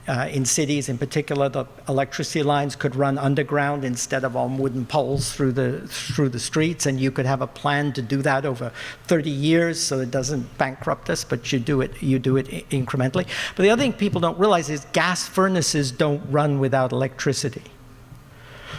[SPEAKER 3] in cities in particular, the electricity lines could run underground instead of on wooden poles through the streets, and you could have a plan to do that over 30 years so it doesn't bankrupt us, but you do it incrementally. But the other thing people don't realize is gas furnaces don't run without electricity.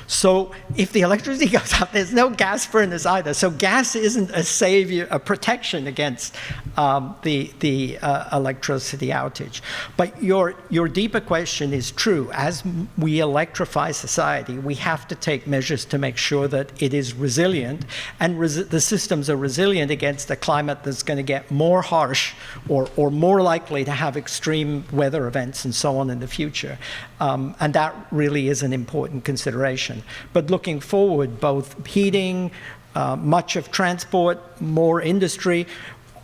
[SPEAKER 3] So if the electricity goes out, there's no gas furnace either. So gas isn't a savior, a protection against the electricity outage. But your deeper question is true. As we electrify society, we have to take measures to make sure that it is resilient, and the systems are resilient against a climate that's going to get more harsh or more likely to have extreme weather events and so on in the future. And that really is an important consideration. But looking forward, both heating, much of transport, more industry,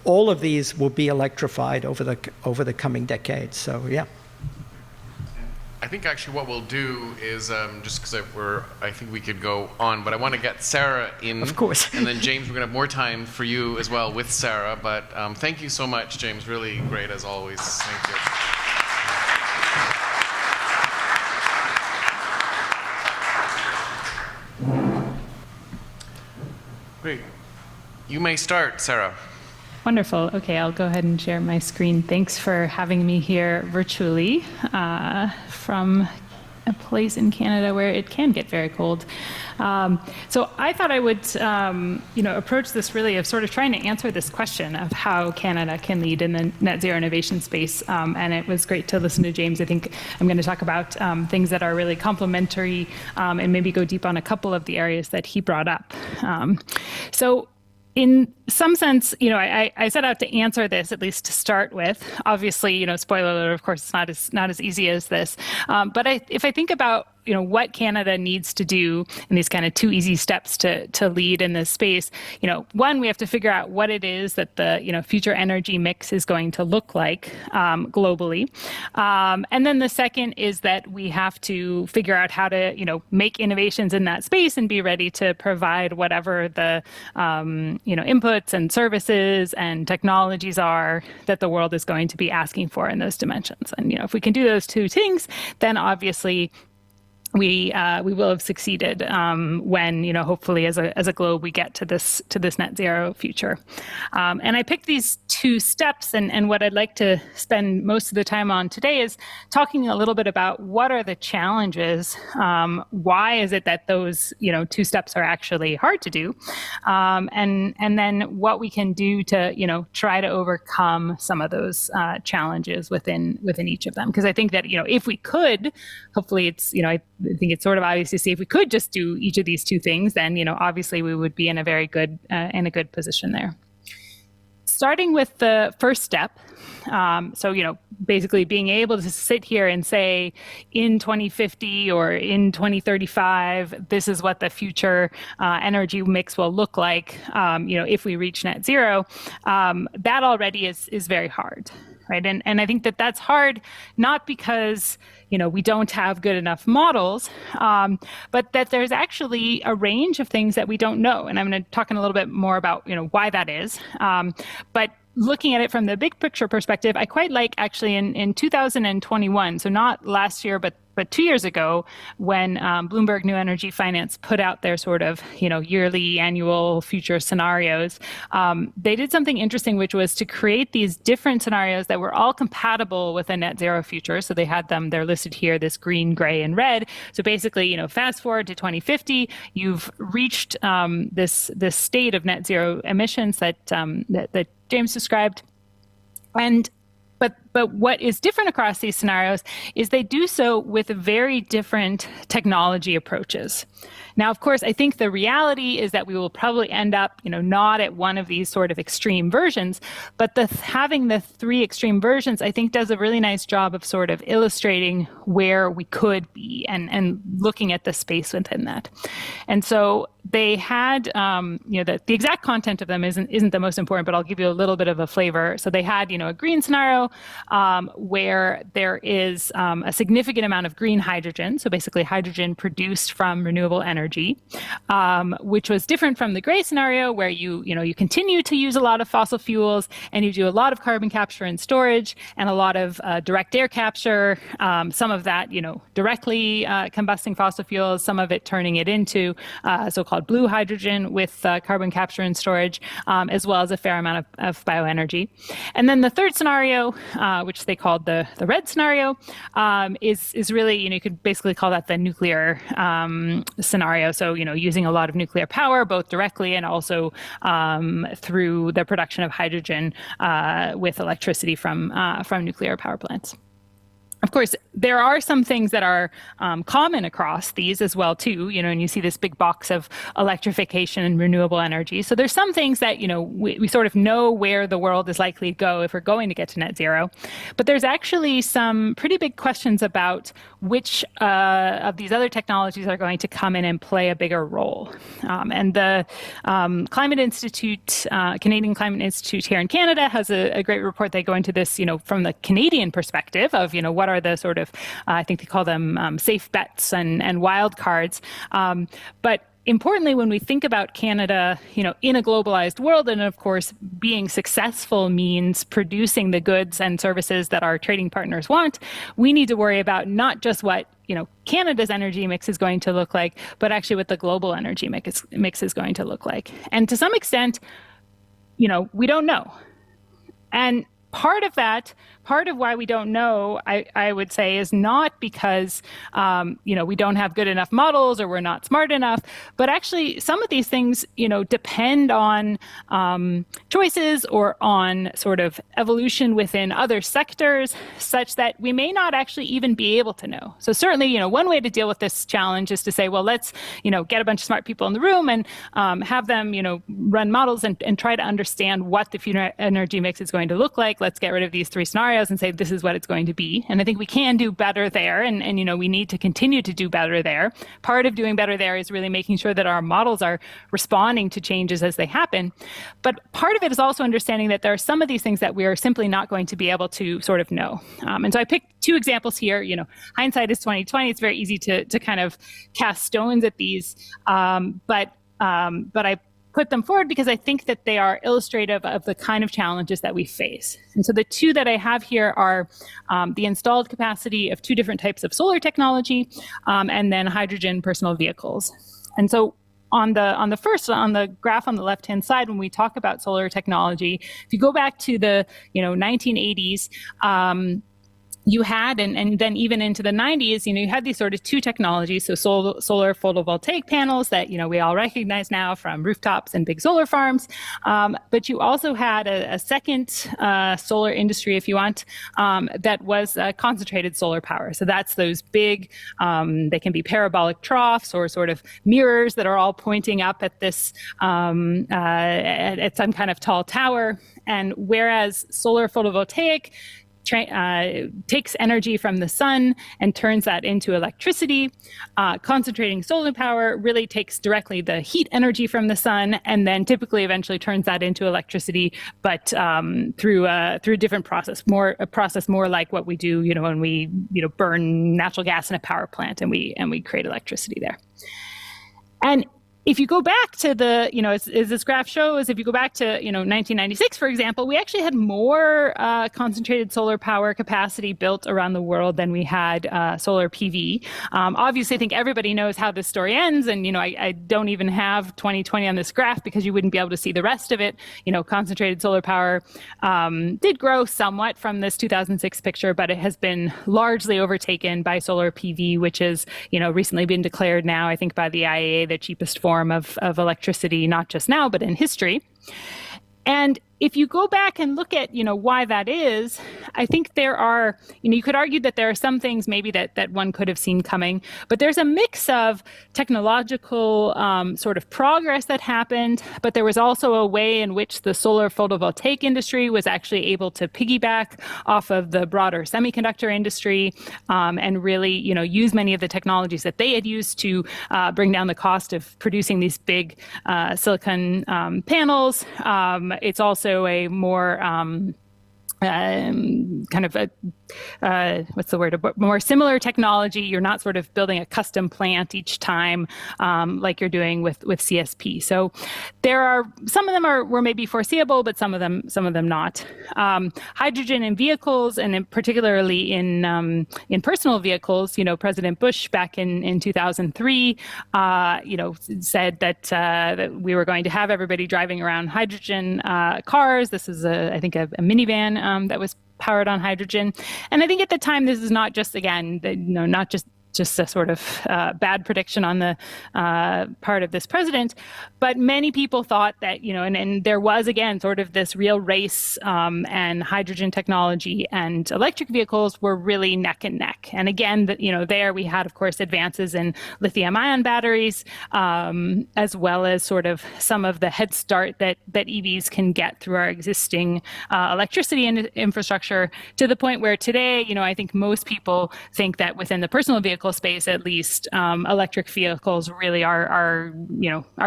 [SPEAKER 3] all of these will be electrified over the coming decades. So, yeah.
[SPEAKER 2] I think actually what we'll do is, just because I think we could go on, but I want to get Sara in.
[SPEAKER 3] Of course.
[SPEAKER 2] And then James, we're going to have more time for you as well with Sara. But thank you so much, James. Really great as always. Thank you. Great. You may start, Sara.
[SPEAKER 8] Wonderful. Okay, I'll go ahead and share my screen. Thanks for having me here virtually from a place in Canada where it can get very cold. So I thought I would, approach this really of sort of trying to answer this question of how Canada can lead in the net zero innovation space. And it was great to listen to James. I think I'm going to talk about things that are really complementary and maybe go deep on a couple of the areas that he brought up. So in some sense, I set out to answer this, at least to start with. Obviously, spoiler alert, of course, it's not as easy as this. But if I think about what Canada needs to do in these kind of two easy steps to lead in this space, one, we have to figure out what it is that the future energy mix is going to look like globally. And then the second is that we have to figure out how to make innovations in that space and be ready to provide whatever the inputs and services and technologies are that the world is going to be asking for in those dimensions. And if we can do those two things, then obviously we will have succeeded when hopefully as a globe we get to this net zero future. And I picked these two steps, and what I'd like to spend most of the time on today is talking a little bit about what are the challenges, why is it that those two steps are actually hard to do, and then what we can do to try to overcome some of those challenges within each of them. Because I think that if we could, hopefully it's I think it's sort of obvious to see if we could just do each of these two things, then obviously we would be in a very good position there. Starting with the first step, so basically being able to sit here and say in 2050 or in 2035, this is what the future energy mix will look like, if we reach net zero, that already is very hard. Right. And I think that that's hard, not because, we don't have good enough models, but that there's actually a range of things that we don't know. And I'm going to talk in a little bit more about, why that is. But looking at it from the big picture perspective, I quite like actually in 2021, so not last year, but 2 years ago, when Bloomberg New Energy Finance put out their sort of yearly annual future scenarios, they did something interesting, which was to create these different scenarios that were all compatible with a net zero future. So they had them, they're listed here, this green, gray, and red. So basically, fast forward to 2050, you've reached this state of net zero emissions that James described. And But what is different across these scenarios is they do so with very different technology approaches. Now, of course, I think the reality is that we will probably end up, not at one of these sort of extreme versions, but having the three extreme versions, I think, does a really nice job of sort of illustrating where we could be and looking at the space within that. And so they had, the exact content of them isn't the most important, but I'll give you a little bit of a flavor. So they had, a green scenario where there is a significant amount of green hydrogen, so basically hydrogen produced from renewable energy, which was different from the gray scenario where you continue to use a lot of fossil fuels and you do a lot of carbon capture and storage and a lot of direct air capture, some of that, directly combusting fossil fuels, some of it turning it into so-called blue hydrogen with carbon capture and storage, as well as a fair amount of bioenergy. And then the third scenario, which they called the red scenario, is really, you could basically call that the nuclear scenario. So, using a lot of nuclear power, both directly and also through the production of hydrogen with electricity from nuclear power plants. Of course, there are some things that are common across these as well, too, and you see this big box of electrification and renewable energy. So there's some things that, we sort of know where the world is likely to go if we're going to get to net zero. But there's actually some pretty big questions about which of these other technologies are going to come in and play a bigger role. And the Climate Institute, Canadian Climate Institute here in Canada has a great report. They go into this, from the Canadian perspective of, what are the sort of, I think they call them safe bets and wild cards. But importantly, when we think about Canada, in a globalized world, and of course, being successful means producing the goods and services that our trading partners want, we need to worry about not just what Canada's energy mix is going to look like, but actually what the global energy mix is going to look like. And to some extent, we don't know. And part of why we don't know, I would say, is not because, we don't have good enough models or we're not smart enough, but actually some of these things, depend on choices or on sort of evolution within other sectors such that we may not actually even be able to know. So certainly, one way to deal with this challenge is to say, well, let's, get a bunch of smart people in the room and have them, run models and try to understand what the future energy mix is going to look like. Let's get rid of these three scenarios and say this is what it's going to be. And I think we can do better there, and we need to continue to do better there. Part of doing better there is really making sure that our models are responding to changes as they happen. But part of it is also understanding that there are some of these things that we are simply not going to be able to sort of know. And so I picked two examples here. Hindsight is 20/20. It's very easy to kind of cast stones at these, but I put them forward because I think that they are illustrative of the kind of challenges that we face. And so the two that I have here are the installed capacity of two different types of solar technology, and then hydrogen personal vehicles. And so on the graph on the left-hand side, when we talk about solar technology, if you go back to the 1980s, you had, and then even into the 90s, you had these sort of two technologies, so solar photovoltaic panels that, we all recognize now from rooftops and big solar farms. But you also had a second solar industry, if you want, that was concentrated solar power. So that's those big, they can be parabolic troughs or sort of mirrors that are all pointing up at this, at some kind of tall tower. And whereas solar photovoltaic takes energy from the sun and turns that into electricity. Concentrating solar power really takes directly the heat energy from the sun and then typically eventually turns that into electricity, but through a different process, a process more like what we do, when we burn natural gas in a power plant and we create electricity there. And if you go back to the, as this graph shows, if you go back to, 1996, for example, we actually had more concentrated solar power capacity built around the world than we had solar PV. Obviously, I think everybody knows how this story ends. And, I don't even have 2020 on this graph because you wouldn't be able to see the rest of it. Concentrated solar power did grow somewhat from this 2006 picture, but it has been largely overtaken by solar PV, which has, recently been declared now, I think, by the IEA, the cheapest form of electricity, not just now, but in history. And if you go back and look at, why that is, I think there are, you could argue that there are some things maybe that one could have seen coming, but there's a mix of technological sort of progress that happened, but there was also a way in which the solar photovoltaic industry was actually able to piggyback off of the broader semiconductor industry and really, use many of the technologies that they had used to bring down the cost of producing these big silicon panels. It's also a more kind of a more similar technology. You're not sort of building a custom plant each time like you're doing with CSP. So there are some of them were maybe foreseeable, but some of them not. Hydrogen in vehicles, and particularly in personal vehicles. President Bush back in 2003, said that we were going to have everybody driving around hydrogen cars. This is I think a minivan that was powered on hydrogen. And I think at the time, this is not just, again, not just a sort of bad prediction on the part of this president, but many people thought that, and there was, again, sort of this real race, and hydrogen technology and electric vehicles were really neck and neck. And again, there we had, of course, advances in lithium-ion batteries, as well as sort of some of the head start that EVs can get through our existing electricity infrastructure, to the point where today, I think most people think that within the personal vehicle space, at least, electric vehicles really are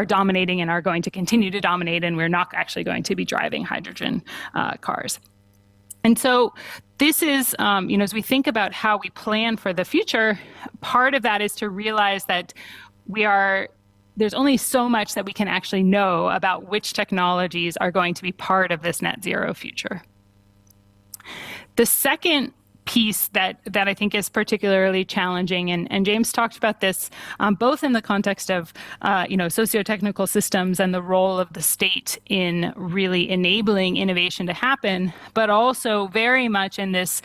[SPEAKER 8] dominating and are going to continue to dominate, and we're not actually going to be driving hydrogen cars. And so this is, as we think about how we plan for the future, part of that is to realize that there's only so much that we can actually know about which technologies are going to be part of this net zero future. The second piece that I think is particularly challenging, and James talked about this both in the context of socio-technical systems and the role of the state in really enabling innovation to happen, but also very much in this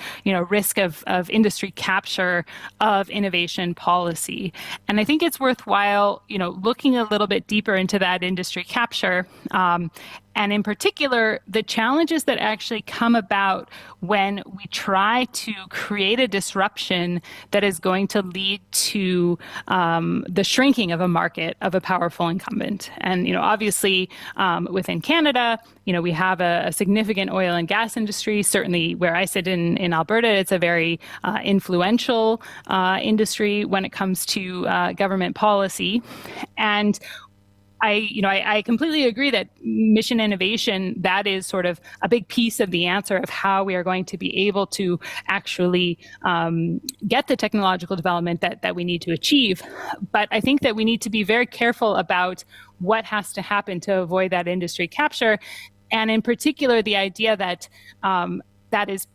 [SPEAKER 8] risk of industry capture of innovation policy. And I think it's worthwhile looking a little bit deeper into that industry capture. And in particular, the challenges that actually come about when we try to create a disruption that is going to lead to the shrinking of a market of a powerful incumbent. And obviously, within Canada, we have a significant oil and gas industry. Certainly, where I sit in Alberta, it's a very influential industry when it comes to government policy. And I completely agree that mission innovation, that is sort of a big piece of the answer of how we are going to be able to actually get the technological development that we need to achieve. But I think that we need to be very careful about what has to happen to avoid that industry capture. And in particular, the idea that that is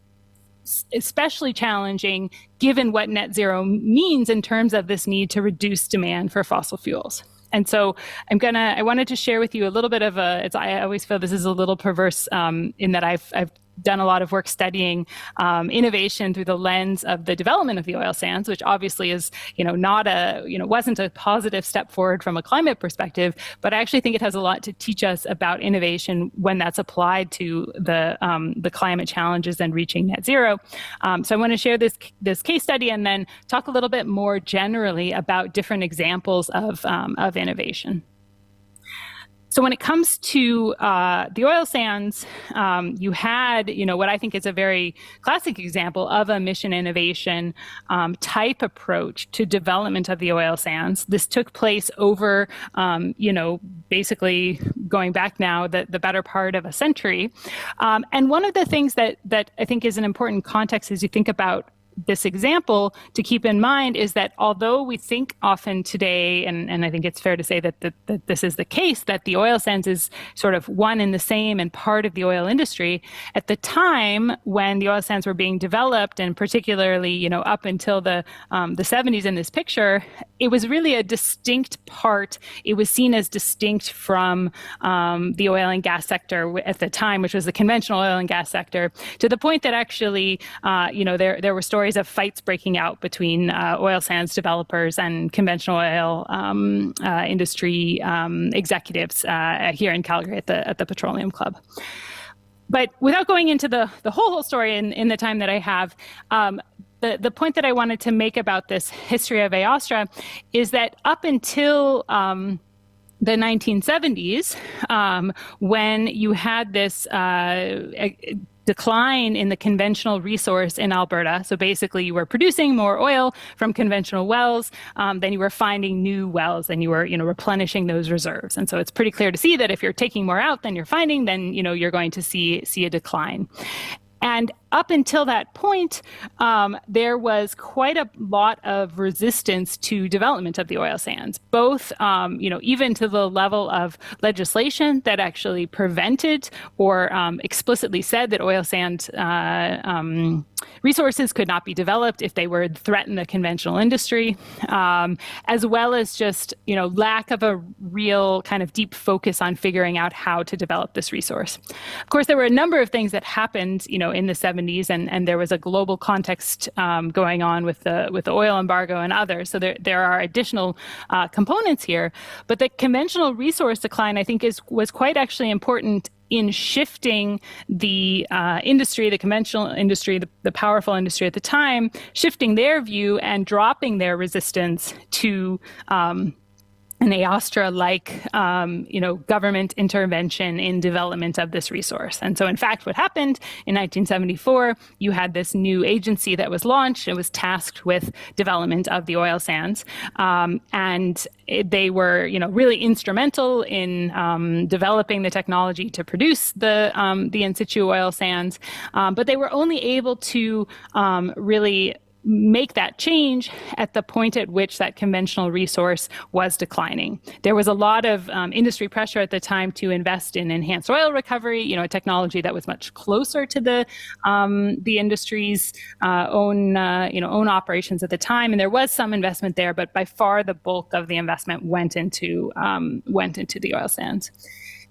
[SPEAKER 8] especially challenging given what net zero means in terms of this need to reduce demand for fossil fuels. And so I wanted to share with you a little bit of I always feel this is a little perverse in that I've done a lot of work studying innovation through the lens of the development of the oil sands, which obviously is, wasn't a positive step forward from a climate perspective, but I actually think it has a lot to teach us about innovation when that's applied to the climate challenges and reaching net zero. So I want to share this case study and then talk a little bit more generally about different examples of innovation. So when it comes to the oil sands, you had, what I think is a very classic example of a mission innovation type approach to development of the oil sands. This took place over, basically going back now the better part of a century. And one of the things that I think is an important context as you think about this example to keep in mind is that although we think often today, and I think it's fair to say that this is the case, that the oil sands is sort of one and the same and part of the oil industry, at the time when the oil sands were being developed, and particularly up until the 70s in this picture, it was really a distinct part. It was seen as distinct from the oil and gas sector at the time, which was the conventional oil and gas sector, to the point that actually, there were stories of fights breaking out between oil sands developers and conventional oil industry executives here in Calgary at the Petroleum Club. But without going into the whole story in the time that I have, the point that I wanted to make about this history of Aostra is that up until the 1970s, when you had this decline in the conventional resource in Alberta. So basically you were producing more oil from conventional wells, then you were finding new wells and you were, replenishing those reserves. And so it's pretty clear to see that if you're taking more out than you're finding, then, you're going to see a decline. And up until that point, there was quite a lot of resistance to development of the oil sands, both, even to the level of legislation that actually prevented or explicitly said that oil sand resources could not be developed if they would threaten the conventional industry, as well as just, lack of a real kind of deep focus on figuring out how to develop this resource. Of course, there were a number of things that happened, in the 70s, and there was a global context going on with the oil embargo and others. So there are additional components here, but the conventional resource decline, I think, was quite actually important in shifting the industry, the conventional industry, the powerful industry at the time, shifting their view and dropping their resistance to an Aostra-like, government intervention in development of this resource. And so, in fact, what happened in 1974, you had this new agency that was launched. It was tasked with development of the oil sands, and they were, really instrumental in developing the technology to produce the in situ oil sands. But they were only able to really make that change at the point at which that conventional resource was declining. There was a lot of industry pressure at the time to invest in enhanced oil recovery, a technology that was much closer to the industry's own operations at the time. And there was some investment there, but by far the bulk of the investment went into the oil sands.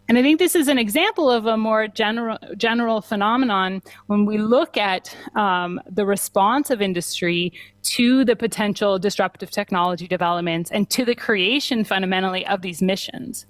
[SPEAKER 8] And I think this is an example of a more general phenomenon when we look at the response of industry to the potential disruptive technology developments and to the creation fundamentally of these missions.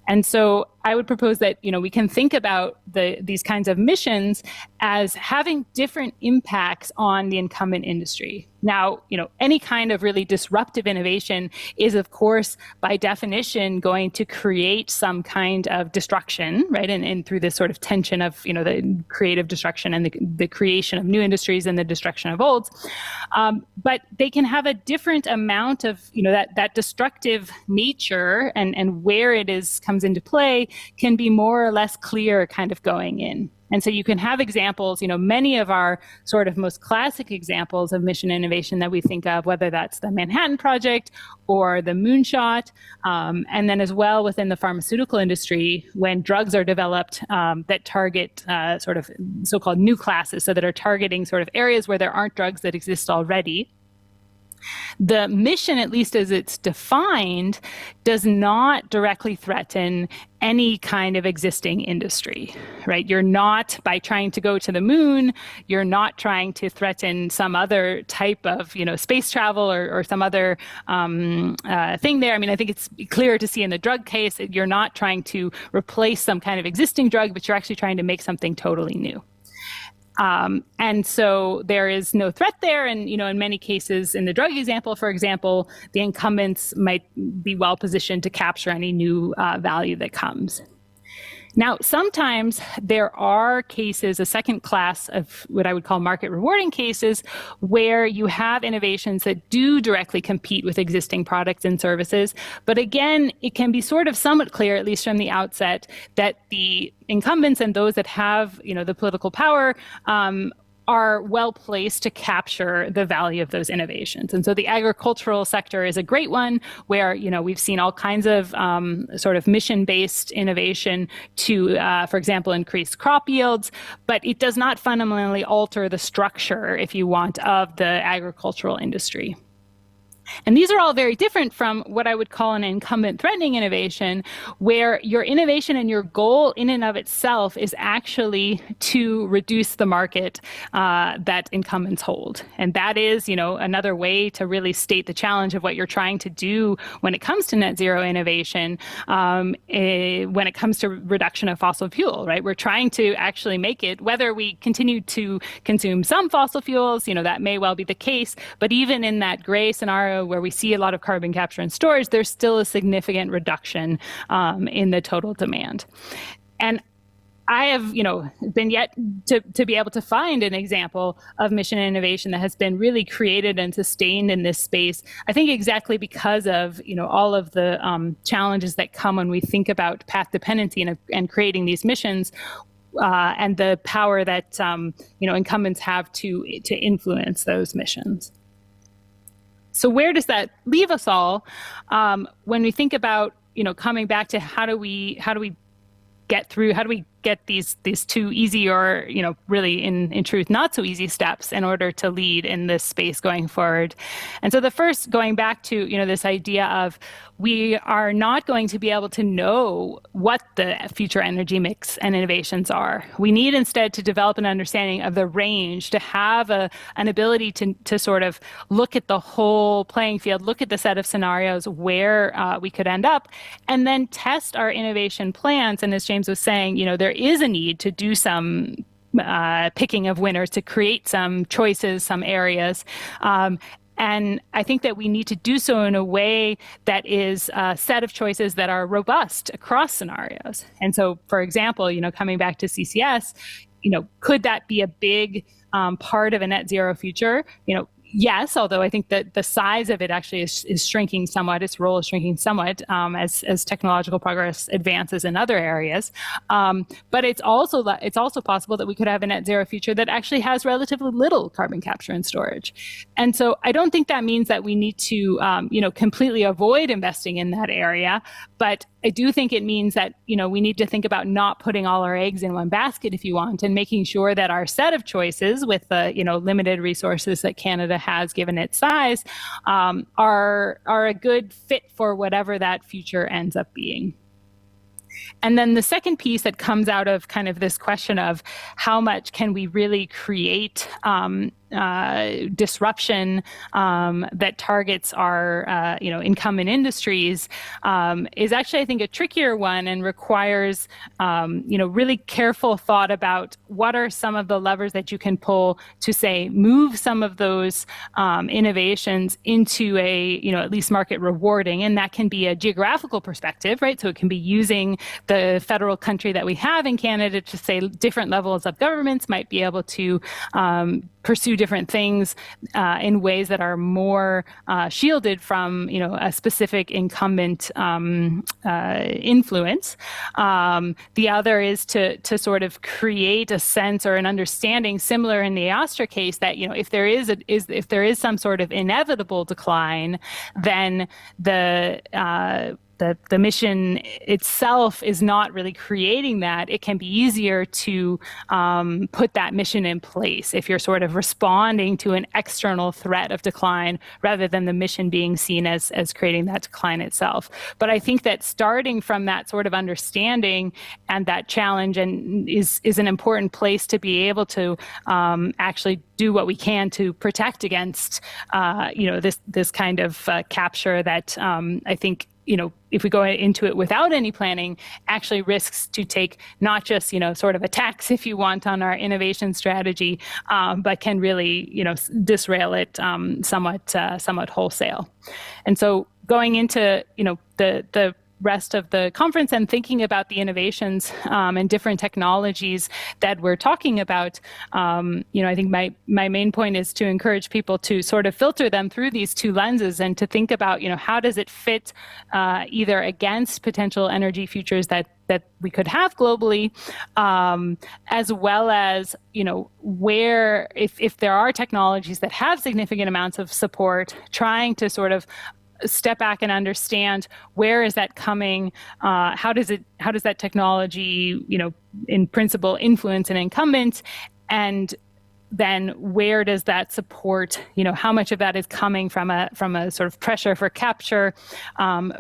[SPEAKER 8] And so I would propose that, we can think about these kinds of missions as having different impacts on the incumbent industry. Now, any kind of really disruptive innovation is, of course, by definition, going to create some kind of destruction, right? And through this sort of tension of, the creative destruction and the creation of new industries and the destruction of olds. But they can have a different amount of, that destructive nature and where it comes into play can be more or less clear kind of going in. And so you can have examples, many of our sort of most classic examples of mission innovation that we think of, whether that's the Manhattan Project or the moonshot, and then as well within the pharmaceutical industry, when drugs are developed that target sort of so-called new classes, so that are targeting sort of areas where there aren't drugs that exist already. The mission, at least as it's defined, does not directly threaten any kind of existing industry, right? You're not, by trying to go to the moon, you're not trying to threaten some other type of, space travel or some other thing there. I mean, I think it's clear to see in the drug case that you're not trying to replace some kind of existing drug, but you're actually trying to make something totally new. And so there is no threat there. And, in many cases, in the drug example, for example, the incumbents might be well positioned to capture any new value that comes. Now, sometimes there are cases, a second class of what I would call market rewarding cases, where you have innovations that do directly compete with existing products and services. But again, it can be sort of somewhat clear, at least from the outset, that the incumbents and those that have, the political power are well placed to capture the value of those innovations. And so the agricultural sector is a great one where, we've seen all kinds of sort of mission-based innovation to, for example, increase crop yields, but it does not fundamentally alter the structure, if you want, of the agricultural industry. And these are all very different from what I would call an incumbent threatening innovation, where your innovation and your goal in and of itself is actually to reduce the market that incumbents hold. And that is, another way to really state the challenge of what you're trying to do when it comes to net zero innovation, when it comes to reduction of fossil fuel, right? We're trying to actually make it, whether we continue to consume some fossil fuels, that may well be the case, but even in that gray scenario where we see a lot of carbon capture and storage, there's still a significant reduction in the total demand. And I have, been yet to be able to find an example of mission innovation that has been really created and sustained in this space. I think exactly because of, all of the challenges that come when we think about path dependency and creating these missions, and the power that incumbents have to influence those missions. So where does that leave us all when we think about coming back to how do we get these two easy or really in truth not so easy steps in order to lead in this space going forward. And so the first, going back to this idea of we are not going to be able to know what the future energy mix and innovations are. We need instead to develop an understanding of the range, to have an ability to sort of look at the whole playing field, look at the set of scenarios where we could end up, and then test our innovation plans. And as James was saying, there is a need to do some picking of winners, to create some choices, some areas. And I think that we need to do so in a way that is a set of choices that are robust across scenarios. And so, for example, coming back to CCS, could that be a big part of a net zero future? Yes, although I think that the size of it actually is shrinking somewhat. Its role is shrinking somewhat as technological progress advances in other areas. But it's also possible that we could have a net zero future that actually has relatively little carbon capture and storage. And so I don't think that means that we need to completely avoid investing in that area. But I do think it means that we need to think about not putting all our eggs in one basket, if you want, and making sure that our set of choices with the limited resources that Canada has given its size are a good fit for whatever that future ends up being. And then the second piece that comes out of kind of this question of how much can we really create disruption that targets our incumbent industries is actually, I think, a trickier one and requires really careful thought about what are some of the levers that you can pull to, say, move some of those innovations into a at least market rewarding. And that can be a geographical perspective, right? So it can be using the federal country that we have in Canada to say different levels of governments might be able to pursue different things in ways that are more shielded from a specific incumbent influence. The other is to sort of create a sense or an understanding, similar in the Astra case, that if there is some sort of inevitable decline, then the mission itself is not really creating that. It can be easier to put that mission in place if you're sort of responding to an external threat of decline rather than the mission being seen as creating that decline itself. But I think that starting from that sort of understanding and that challenge is an important place to be able to actually do what we can to protect against this kind of capture that I think if we go into it without any planning, actually risks to take not just, sort of a tax, if you want, on our innovation strategy, but can really, disrail it somewhat wholesale. And so going into, the rest of the conference and thinking about the innovations and different technologies that we're talking about, I think my main point is to encourage people to sort of filter them through these two lenses and to think about, how does it fit either against potential energy futures that we could have globally, as well as, where if there are technologies that have significant amounts of support, trying to sort of step back and understand where is that coming, how does that technology, in principle influence an incumbent, and then where does that support, how much of that is coming from a sort of pressure for capture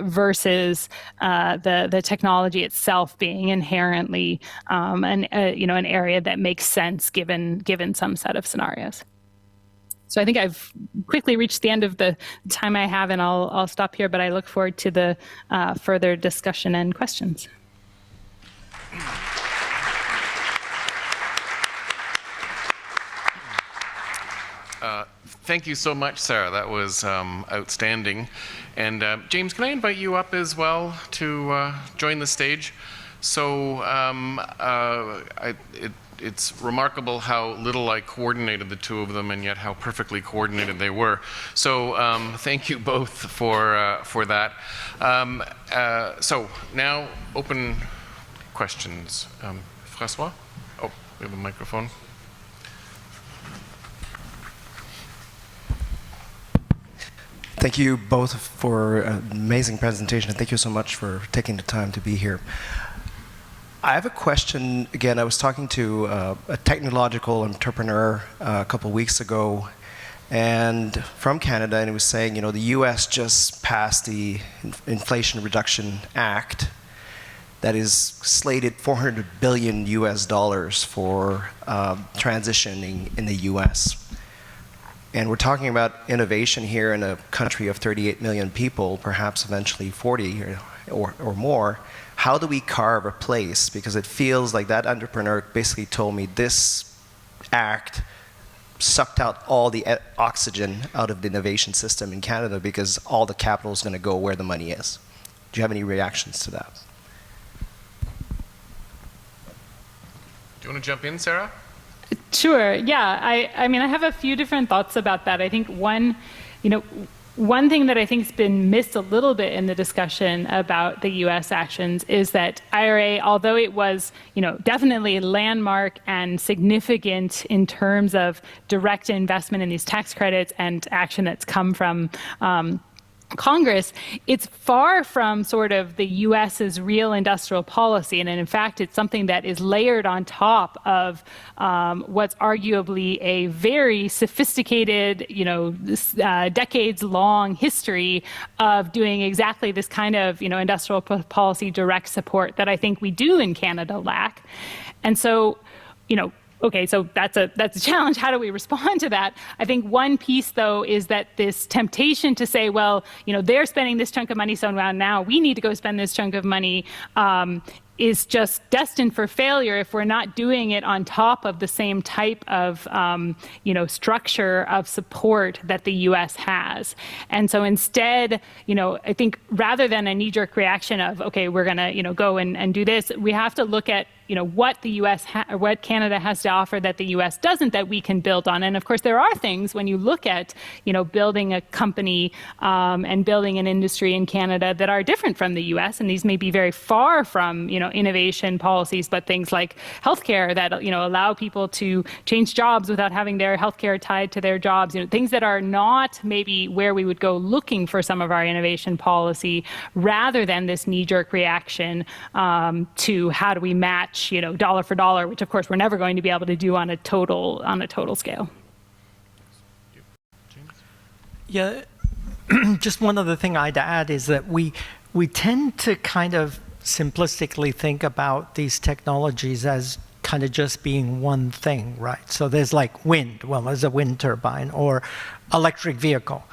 [SPEAKER 8] versus the technology itself being inherently an area that makes sense given some set of scenarios. So I think I've quickly reached the end of the time I have, and I'll stop here, but I look forward to the further discussion and questions.
[SPEAKER 2] Thank you so much, Sara. That was outstanding. And James, can I invite you up as well to join the stage? So it's remarkable how little I coordinated the two of them, and yet how perfectly coordinated they were. So thank you both for that. So now open questions. François? Oh, we have a microphone.
[SPEAKER 9] Thank you both for an amazing presentation, and thank you so much for taking the time to be here. I have a question. Again, I was talking to a technological entrepreneur a couple weeks ago, and from Canada, and he was saying, the U.S. just passed the Inflation Reduction Act that is slated $400 billion for transitioning in the U.S. And we're talking about innovation here in a country of 38 million people, perhaps eventually 40 or more. How do we carve a place? Because it feels like that entrepreneur basically told me this act sucked out all the oxygen out of the innovation system in Canada because all the capital is going to go where the money is. Do you have any reactions to that?
[SPEAKER 2] Do you want to jump in, Sara?
[SPEAKER 8] Sure. Yeah. I mean, I have a few different thoughts about that. I think one thing that I think has been missed a little bit in the discussion about the U.S. actions is that IRA, although it was, definitely landmark and significant in terms of direct investment in these tax credits and action that's come from Congress, it's far from sort of the U.S.'s real industrial policy. And in fact, it's something that is layered on top of what's arguably a very sophisticated, decades-long history of doing exactly this kind of, industrial policy direct support that I think we do in Canada lack. And so, okay, so that's a challenge. How do we respond to that? I think one piece, though, is that this temptation to say, well, they're spending this chunk of money, so now we need to go spend this chunk of money, is just destined for failure if we're not doing it on top of the same type of, structure of support that the U.S. has. And so instead, I think rather than a knee-jerk reaction of, okay, we're going to, go and do this, we have to look at what the U.S. or what Canada has to offer that the U.S. doesn't, that we can build on. And of course, there are things when you look at, building a company and building an industry in Canada that are different from the U.S. And these may be very far from, innovation policies, but things like healthcare that, allow people to change jobs without having their healthcare tied to their jobs. Things that are not maybe where we would go looking for some of our innovation policy, rather than this knee-jerk reaction to how do we match dollar for dollar, which of course we're never going to be able to do on a total scale.
[SPEAKER 3] Yeah, just one other thing I'd add is that we tend to kind of simplistically think about these technologies as kind of just being one thing, right? So there's like wind, well, there's a wind turbine, or electric vehicle.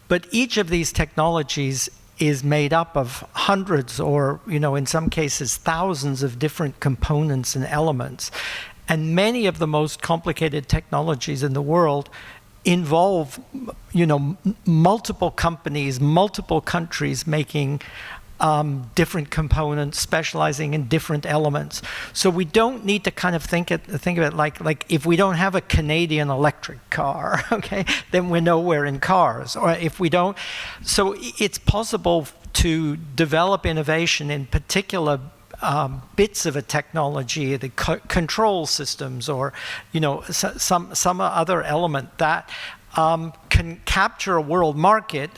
[SPEAKER 3] But each of these technologies is made up of hundreds or, in some cases, thousands of different components and elements. And many of the most complicated technologies in the world involve, multiple companies, multiple countries making different components, specializing in different elements. So we don't need to kind of think of it like if we don't have a Canadian electric car, okay, then we're nowhere in cars. Or if we don't, so it's possible to develop innovation in particular bits of a technology, the control systems, or some other element that can capture a world market,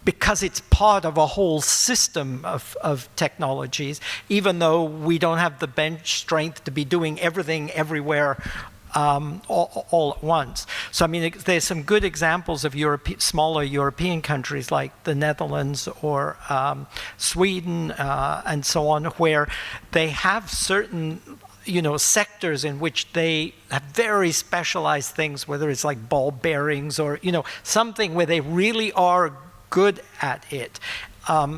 [SPEAKER 3] because it's part of a whole system of technologies, even though we don't have the bench strength to be doing everything everywhere all at once. So I mean, there's some good examples of smaller European countries like the Netherlands or Sweden and so on, where they have certain sectors in which they have very specialized things, whether it's like ball bearings or something where they really are good at it.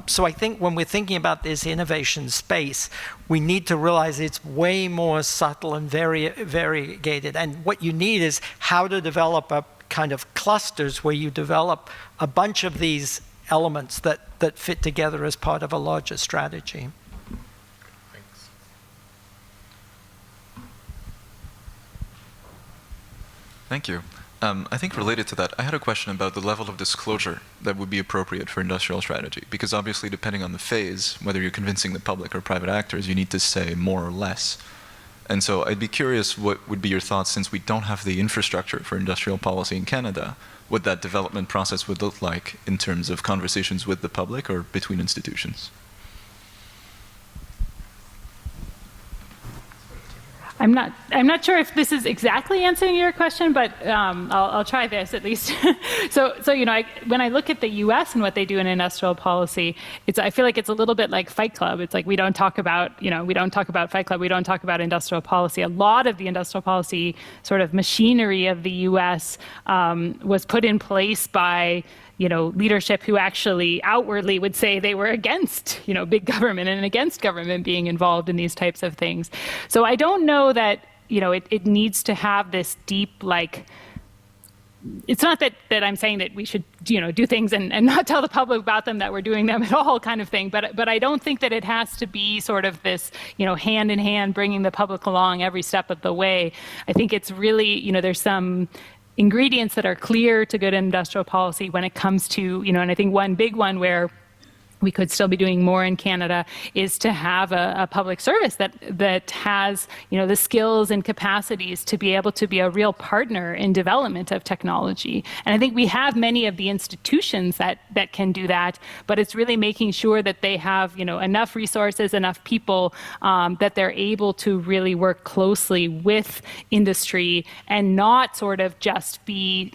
[SPEAKER 3] So I think when we're thinking about this innovation space, we need to realize it's way more subtle and very variegated. And what you need is how to develop a kind of clusters where you develop a bunch of these elements that fit together as part of a larger strategy.
[SPEAKER 2] Thanks.
[SPEAKER 10] Thank you. I think related to that, I had a question about the level of disclosure that would be appropriate for industrial strategy. Because obviously, depending on the phase, whether you're convincing the public or private actors, you need to say more or less. And so I'd be curious what would be your thoughts, since we don't have the infrastructure for industrial policy in Canada, what that development process would look like in terms of conversations with the public or between institutions.
[SPEAKER 8] I'm not sure if this is exactly answering your question, but I'll try this at least. So when I look at the U.S. and what they do in industrial policy, I feel like it's a little bit like Fight Club. It's like we don't talk about Fight Club, we don't talk about industrial policy. A lot of the industrial policy sort of machinery of the U.S. Was put in place by leadership who actually outwardly would say they were against, big government and against government being involved in these types of things. So I don't know that, it needs to have this deep, it's not that I'm saying that we should, do things and not tell the public about them, that we're doing them at all kind of thing. But I don't think that it has to be sort of this, hand in hand, bringing the public along every step of the way. I think it's really, there's some ingredients that are clear to good industrial policy when it comes to, and I think one big one where we could still be doing more in Canada is to have a public service that has, the skills and capacities to be able to be a real partner in development of technology. And I think we have many of the institutions that can do that, but it's really making sure that they have, enough resources, enough people, that they're able to really work closely with industry and not sort of just be,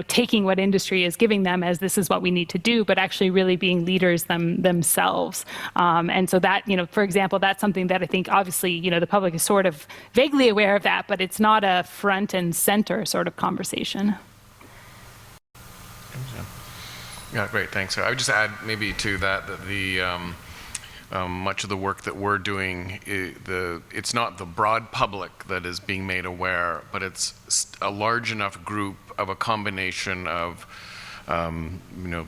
[SPEAKER 8] taking what industry is giving them as this is what we need to do, but actually really being leaders themselves. And so that, for example, that's something that I think obviously, the public is sort of vaguely aware of that, but it's not a front and center sort of conversation.
[SPEAKER 2] Yeah, great, thanks. I would just add maybe to that the much of the work that we're doing, it's not the broad public that is being made aware, but it's a large enough group of a combination of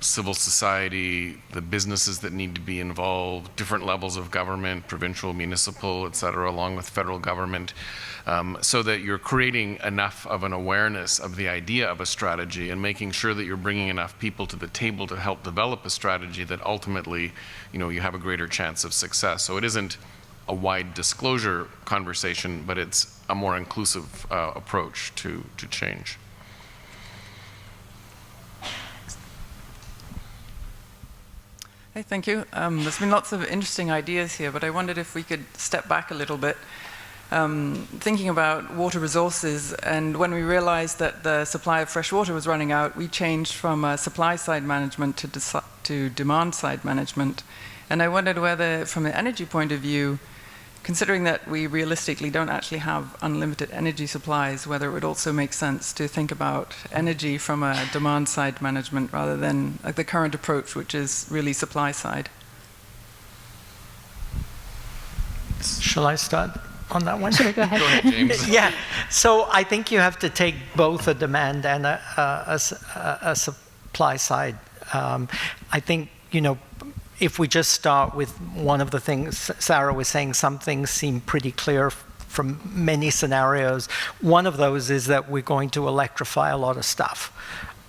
[SPEAKER 2] civil society, the businesses that need to be involved, different levels of government, provincial, municipal, et cetera, along with federal government, so that you're creating enough of an awareness of the idea of a strategy and making sure that you're bringing enough people to the table to help develop a strategy that ultimately, you have a greater chance of success. So it isn't a wide disclosure conversation, but it's a more inclusive approach to change.
[SPEAKER 11] Hey, thank you. There's been lots of interesting ideas here, but I wondered if we could step back a little bit, thinking about water resources. And when we realized that the supply of fresh water was running out, we changed from supply-side management to demand-side management. And I wondered whether, from an energy point of view, considering that we realistically don't actually have unlimited energy supplies, whether it would also make sense to think about energy from a demand-side management rather than the current approach, which is really supply-side.
[SPEAKER 3] Shall I start on that one?
[SPEAKER 8] Sure, go ahead.
[SPEAKER 2] Go ahead, James.
[SPEAKER 3] Yeah, so I think you have to take both a demand and a supply side. I think, if we just start with one of the things Sara was saying, some things seem pretty clear from many scenarios. One of those is that we're going to electrify a lot of stuff.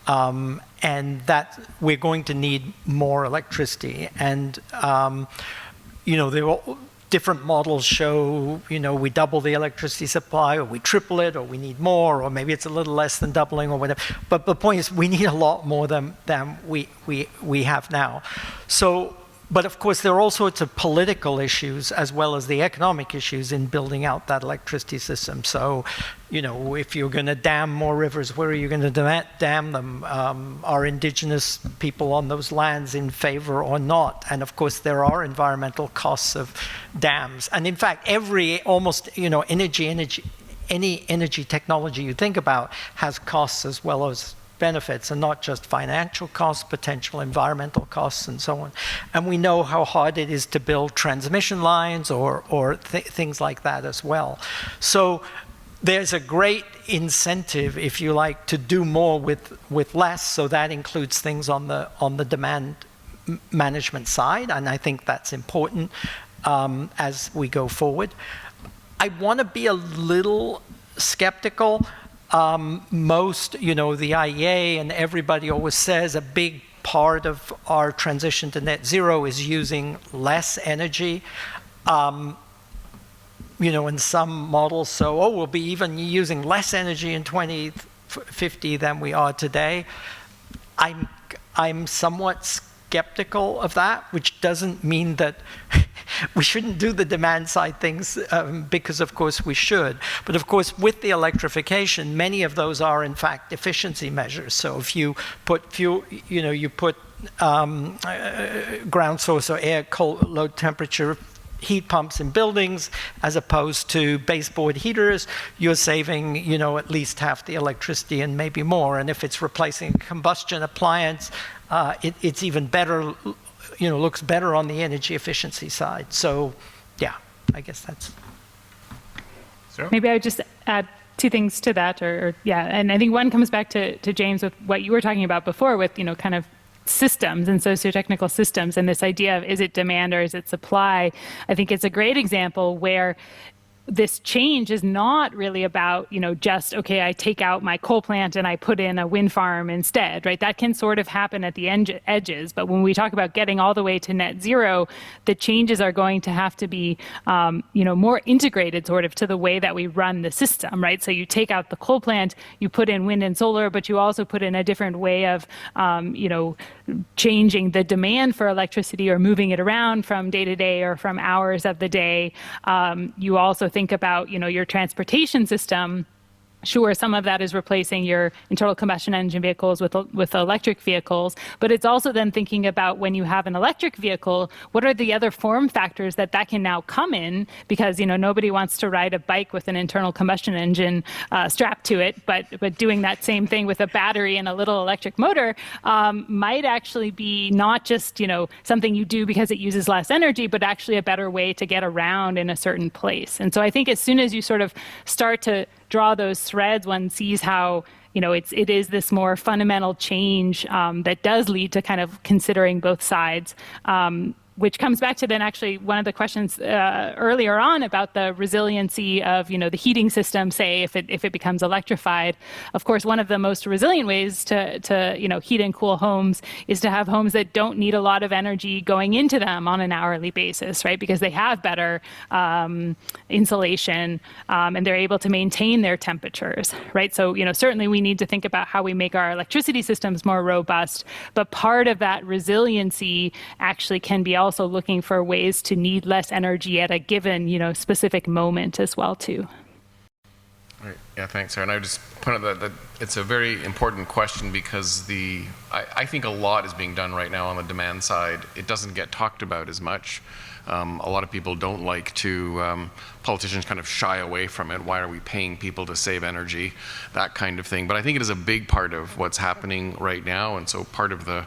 [SPEAKER 3] And that we're going to need more electricity. And, there are different models show, we double the electricity supply, or we triple it, or we need more, or maybe it's a little less than doubling, or whatever. But the point is, we need a lot more than we have now. So But of course, there are all sorts of political issues as well as the economic issues in building out that electricity system. So, if you're going to dam more rivers, where are you going to dam them? Are indigenous people on those lands in favor or not? And of course, there are environmental costs of dams. And in fact, any energy technology you think about has costs as well as benefits, and not just financial costs, potential environmental costs, and so on. And we know how hard it is to build transmission lines or things like that as well. So there's a great incentive, if you like, to do more with less. So that includes things on the demand management side, and I think that's important as we go forward. I want to be a little skeptical. The IEA and everybody always says a big part of our transition to net zero is using less energy. In some models, we'll be even using less energy in 2050 than we are today. I'm somewhat skeptical of that, which doesn't mean that we shouldn't do the demand side things, because of course we should. But of course, with the electrification, many of those are in fact efficiency measures. So if you put fuel, you put ground source or air cold low temperature heat pumps in buildings as opposed to baseboard heaters, you're saving, at least half the electricity and maybe more. And if it's replacing a combustion appliance, it's even better, looks better on the energy efficiency side. So, yeah, I guess that's.
[SPEAKER 2] Sarah?
[SPEAKER 8] Maybe I would just add two things to that, and I think one comes back to James with what you were talking about before with, kind of systems and socio-technical systems, and this idea of is it demand or is it supply. I think it's a great example where this change is not really about, just, okay, I take out my coal plant and I put in a wind farm instead, right? That can sort of happen at the edges. But when we talk about getting all the way to net zero, the changes are going to have to be, more integrated sort of to the way that we run the system, right? So you take out the coal plant, you put in wind and solar, but you also put in a different way of, changing the demand for electricity or moving it around from day to day or from hours of the day. You also think about, your transportation system. Sure, some of that is replacing your internal combustion engine vehicles with electric vehicles, but it's also then thinking about when you have an electric vehicle, what are the other form factors that can now come in? Because nobody wants to ride a bike with an internal combustion engine strapped to it, but doing that same thing with a battery and a little electric motor might actually be not just something you do because it uses less energy, but actually a better way to get around in a certain place. And so I think as soon as you sort of start to draw those threads, one sees how it is this more fundamental change that does lead to kind of considering both sides. Which comes back to then actually one of the questions earlier on about the resiliency of the heating system, say if it becomes electrified. Of course, one of the most resilient ways to heat and cool homes is to have homes that don't need a lot of energy going into them on an hourly basis, right? Because they have better insulation and they're able to maintain their temperatures, right? So certainly we need to think about how we make our electricity systems more robust, but part of that resiliency actually can be also looking for ways to need less energy at a given, specific moment as well, too.
[SPEAKER 2] Right. Yeah, thanks, Sarah. And I just point out that it's a very important question because I think a lot is being done right now on the demand side. It doesn't get talked about as much. A lot of people don't like to, politicians kind of shy away from it. Why are we paying people to save energy? That kind of thing. But I think it is a big part of what's happening right now. And so part of the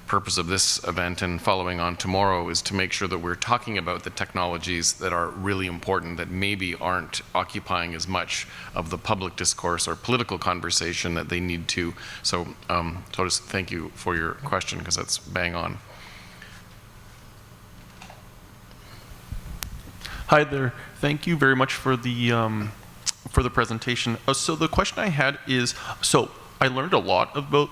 [SPEAKER 2] purpose of this event and following on tomorrow is to make sure that we're talking about the technologies that are really important that maybe aren't occupying as much of the public discourse or political conversation that they need to. So just thank you for your question because that's bang on.
[SPEAKER 12] Hi there. Thank you very much for the presentation. So the question I had is, so I learned a lot about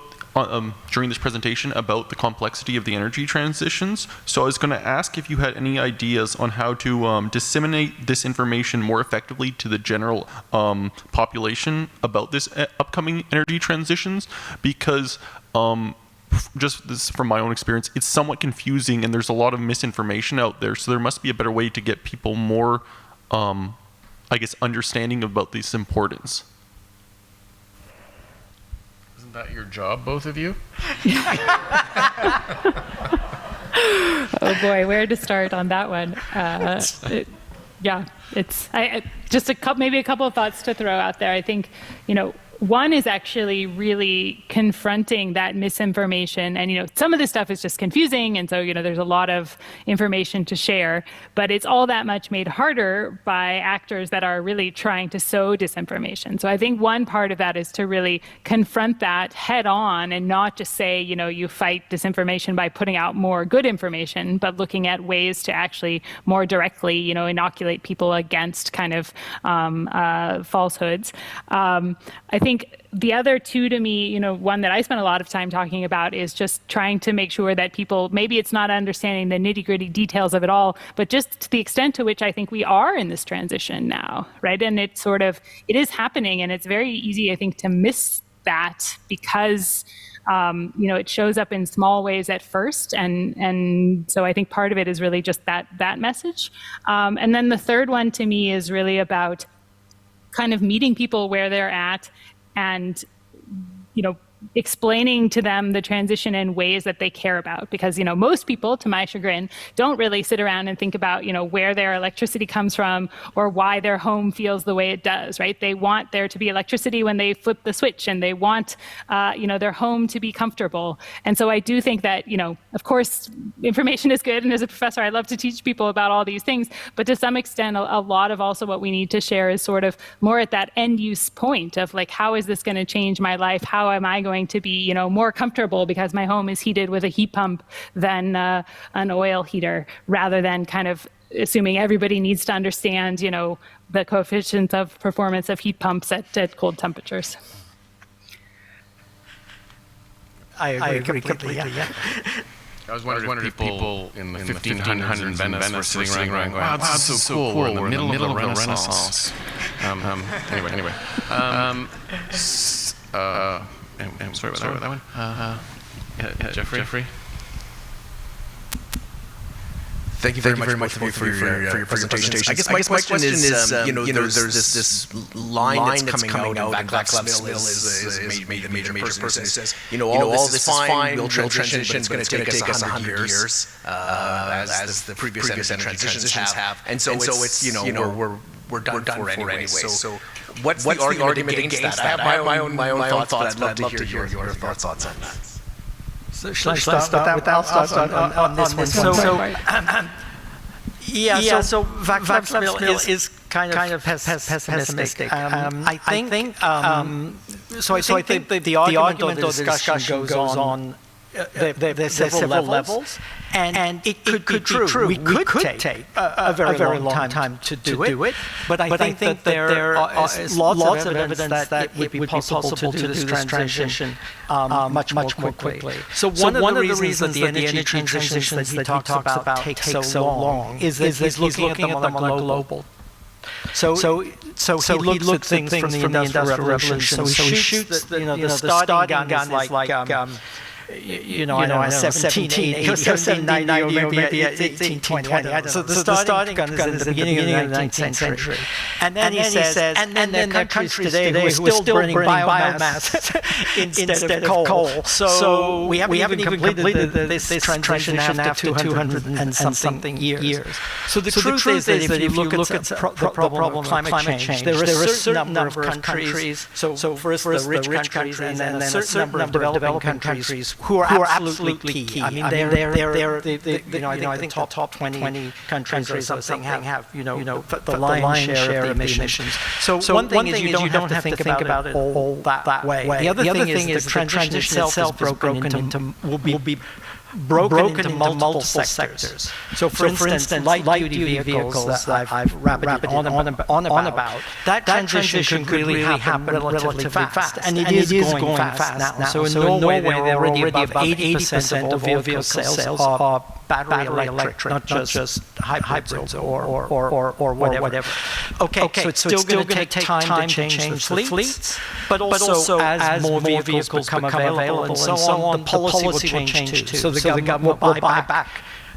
[SPEAKER 12] during this presentation about the complexity of the energy transitions. So I was going to ask if you had any ideas on how to disseminate this information more effectively to the general population about this upcoming energy transitions, because just this from my own experience, it's somewhat confusing and there's a lot of misinformation out there. So there must be a better way to get people more, I guess, understanding about this importance.
[SPEAKER 2] Isn't that your job, both of you?
[SPEAKER 8] Oh boy, where to start on that one? It's just maybe a couple of thoughts to throw out there. I think, one is actually really confronting that misinformation. And, some of this stuff is just confusing. And so, there's a lot of information to share. But it's all that much made harder by actors that are really trying to sow disinformation. So I think one part of that is to really confront that head on and not just say, you fight disinformation by putting out more good information, but looking at ways to actually more directly, inoculate people against kind of falsehoods. I think the other two to me, one that I spent a lot of time talking about is just trying to make sure that people, maybe it's not understanding the nitty-gritty details of it all, but just to the extent to which I think we are in this transition now, right? And it is happening, and it's very easy, I think, to miss that because it shows up in small ways at first, and so I think part of it is really just that message. And then the third one to me is really about kind of meeting people where they're at and, explaining to them the transition in ways that they care about. Because, most people, to my chagrin, don't really sit around and think about, where their electricity comes from or why their home feels the way it does, right? They want there to be electricity when they flip the switch, and they want, their home to be comfortable. And so I do think that, of course, information is good. And as a professor, I love to teach people about all these things. But to some extent, a lot of also what we need to share is sort of more at that end use point of like, how is this going to change my life? How am I going to be, more comfortable because my home is heated with a heat pump than an oil heater, rather than kind of assuming everybody needs to understand, the coefficients of performance of heat pumps at cold temperatures.
[SPEAKER 9] I agree completely. Yeah.
[SPEAKER 2] I was wondering if people in the 1500s in Venice were sitting around going, wow, this is so cool. We're in the middle of the Renaissance. Anyway. I'm sorry about that one. Jeffrey?
[SPEAKER 9] Thank you very much for your presentations. I guess my question is, there's this line that's coming out, and Vaclav's Mill is a major person who says, all this is fine, we'll transition, but it's going to take us 100 years, as the previous energy transitions have. And so it's, we're done for anyway. So what's the argument against that? I have my own thoughts, but I'd love to hear your thoughts on that.
[SPEAKER 3] So shall I start with that on this one? So Vaclav's Mill is kind of pessimistic. I think the argument or the discussion goes on. There's several levels, and it could be true. We could take a very long time to do it, but I think that there is lots of evidence that it would be possible to do this transition much more quickly. So one of the reasons that the energy transitions that he talks about take so long is that he's looking at them on a global. So he looks at things from the Industrial Revolution. So he shoots the starting gun is like I don't know, 1780 or 1790 or maybe 1820. So the starting gun is in the beginning of the 19th century. And then he says, and then there are countries today who are still burning biomass instead of coal. So we haven't even completed this transition after 200 and something years. So the truth is that if you look at the problem of climate change, there are a certain number of countries, so first the rich countries and then a certain number of developing countries who are absolutely key. I mean, they're I think the top 20 countries or something have the lion's share of emissions. So one thing is you don't have to think about it all that way. The other thing is the transition itself is will be broken into multiple sectors. So for instance, light-duty vehicles that I've rapidly on about, that transition could really happen relatively fast. And it is going fast now. So in Norway, they're already above 80% of all vehicle sales are battery electric, not just hybrids or whatever. Okay, so it's still going to take time to change the fleets, but also as more vehicles become available and so on, the policy will change too. So the government will buy back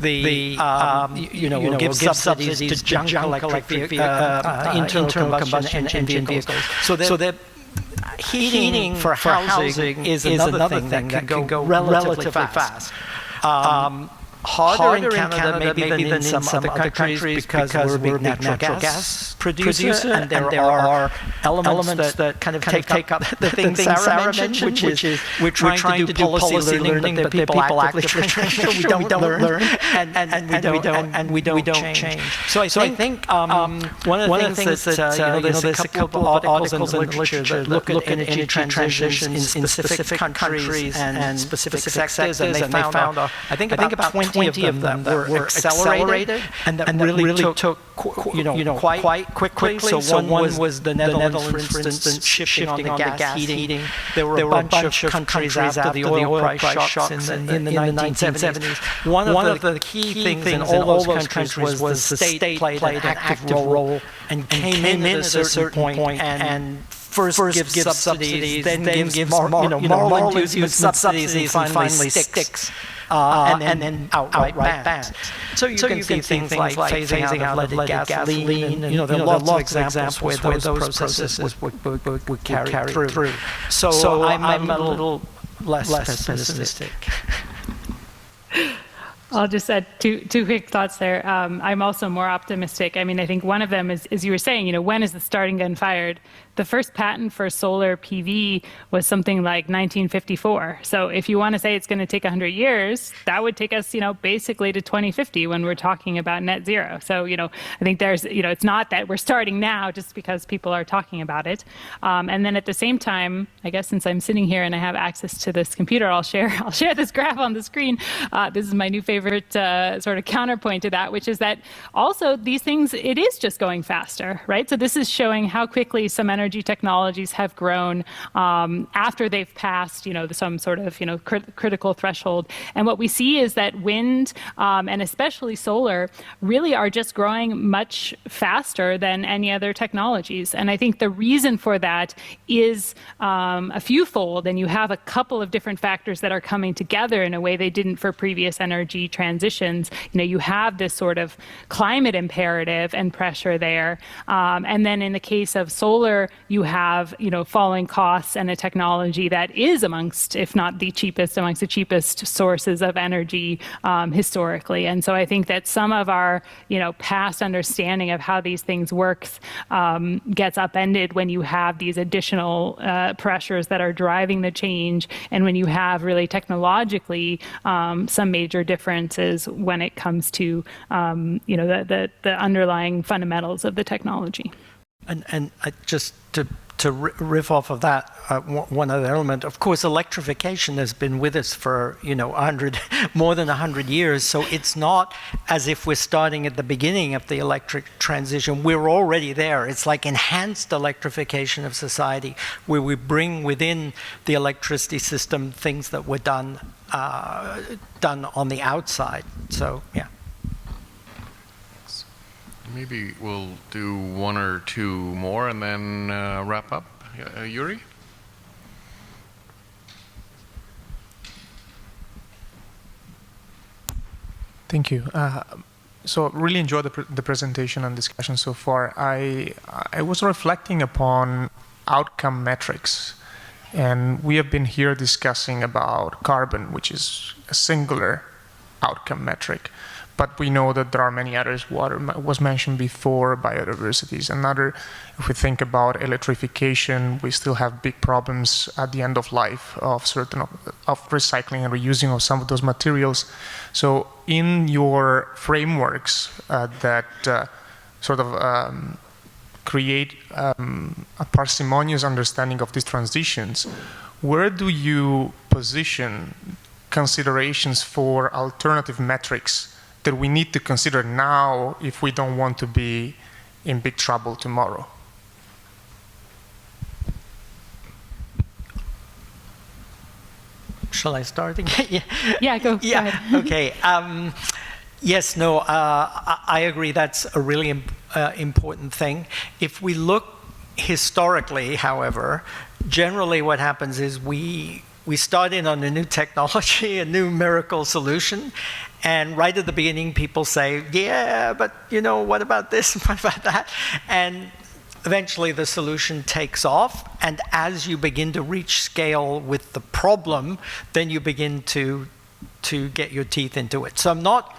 [SPEAKER 3] will give subsidies to junk electric internal combustion engine vehicles. So they're heating for housing is another thing that can go relatively fast. Harder in Canada maybe than some other countries because we're a big natural gas producer, and there are elements that kind of take up the thing Sara mentioned, which is we're trying to do policy learning, but the people actively trying we don't learn, and we don't change. So I think one of the things that there's a couple of articles in the literature that look at energy transitions in specific countries and specific sectors, and they found I think about 20 of them that were accelerated and that really took quite quickly. So one was the Netherlands, for instance, shifting on the gas heating. There were a bunch of countries after the oil price shocks in the 1970s. One of the key things in all those countries was the state played an active role and came in at a certain point and first gives subsidies, then gives moral inducement subsidies, and finally sticks. And then outright bans. So you can see things like phasing out leaded gasoline, and there are lots of examples where those processes would carry through. So I'm a little less pessimistic.
[SPEAKER 8] I'll just add two quick thoughts there. I'm also more optimistic. I mean, I think one of them is, as you were saying, when is the starting gun fired? The first patent for solar PV was something like 1954. So if you want to say it's going to take 100 years, that would take us, basically to 2050 when we're talking about net zero. So, I think there's, it's not that we're starting now just because people are talking about it. And then at the same time, I guess since I'm sitting here and I have access to this computer, I'll share this graph on the screen. This is my new favorite sort of counterpoint to that, which is that also these things, it is just going faster, right? So this is showing how quickly some energy technologies have grown after they've passed, some sort of, critical threshold. And what we see is that wind and especially solar really are just growing much faster than any other technologies. And I think the reason for that is a fewfold, and you have a couple of different factors that are coming together in a way they didn't for previous energy transitions. You have this sort of climate imperative and pressure there. And then in the case of solar, you have, falling costs and a technology that is amongst, if not the cheapest, amongst the cheapest sources of energy historically. And so I think that some of our, past understanding of how these things work gets upended when you have these additional pressures that are driving the change, and when you have really technologically some major differences when it comes to, the underlying fundamentals of the technology.
[SPEAKER 3] And just to riff off of that, one other element, of course, electrification has been with us for, more than 100 years. So it's not as if we're starting at the beginning of the electric transition. We're already there. It's like enhanced electrification of society, where we bring within the electricity system things that were done on the outside. So, yeah.
[SPEAKER 2] Maybe we'll do one or two more and then wrap up. Lourie?
[SPEAKER 13] Thank you. So really enjoyed the presentation and discussion so far. I was reflecting upon outcome metrics, and we have been here discussing about carbon, which is a singular outcome metric. But we know that there are many others. Water was mentioned before, biodiversity is another. If we think about electrification, we still have big problems at the end of life of recycling and reusing of some of those materials. So in your frameworks that create a parsimonious understanding of these transitions, where do you position considerations for alternative metrics that we need to consider now if we don't want to be in big trouble tomorrow?
[SPEAKER 3] Shall I start again?
[SPEAKER 8] Yeah, go ahead.
[SPEAKER 3] Okay. Yes, no, I agree. That's a really important thing. If we look historically, however, generally what happens is we start in on a new technology, a new miracle solution, and right at the beginning people say, yeah, but you know, what about this and what about that? And eventually the solution takes off, and as you begin to reach scale with the problem, then you begin to get your teeth into it. So I'm not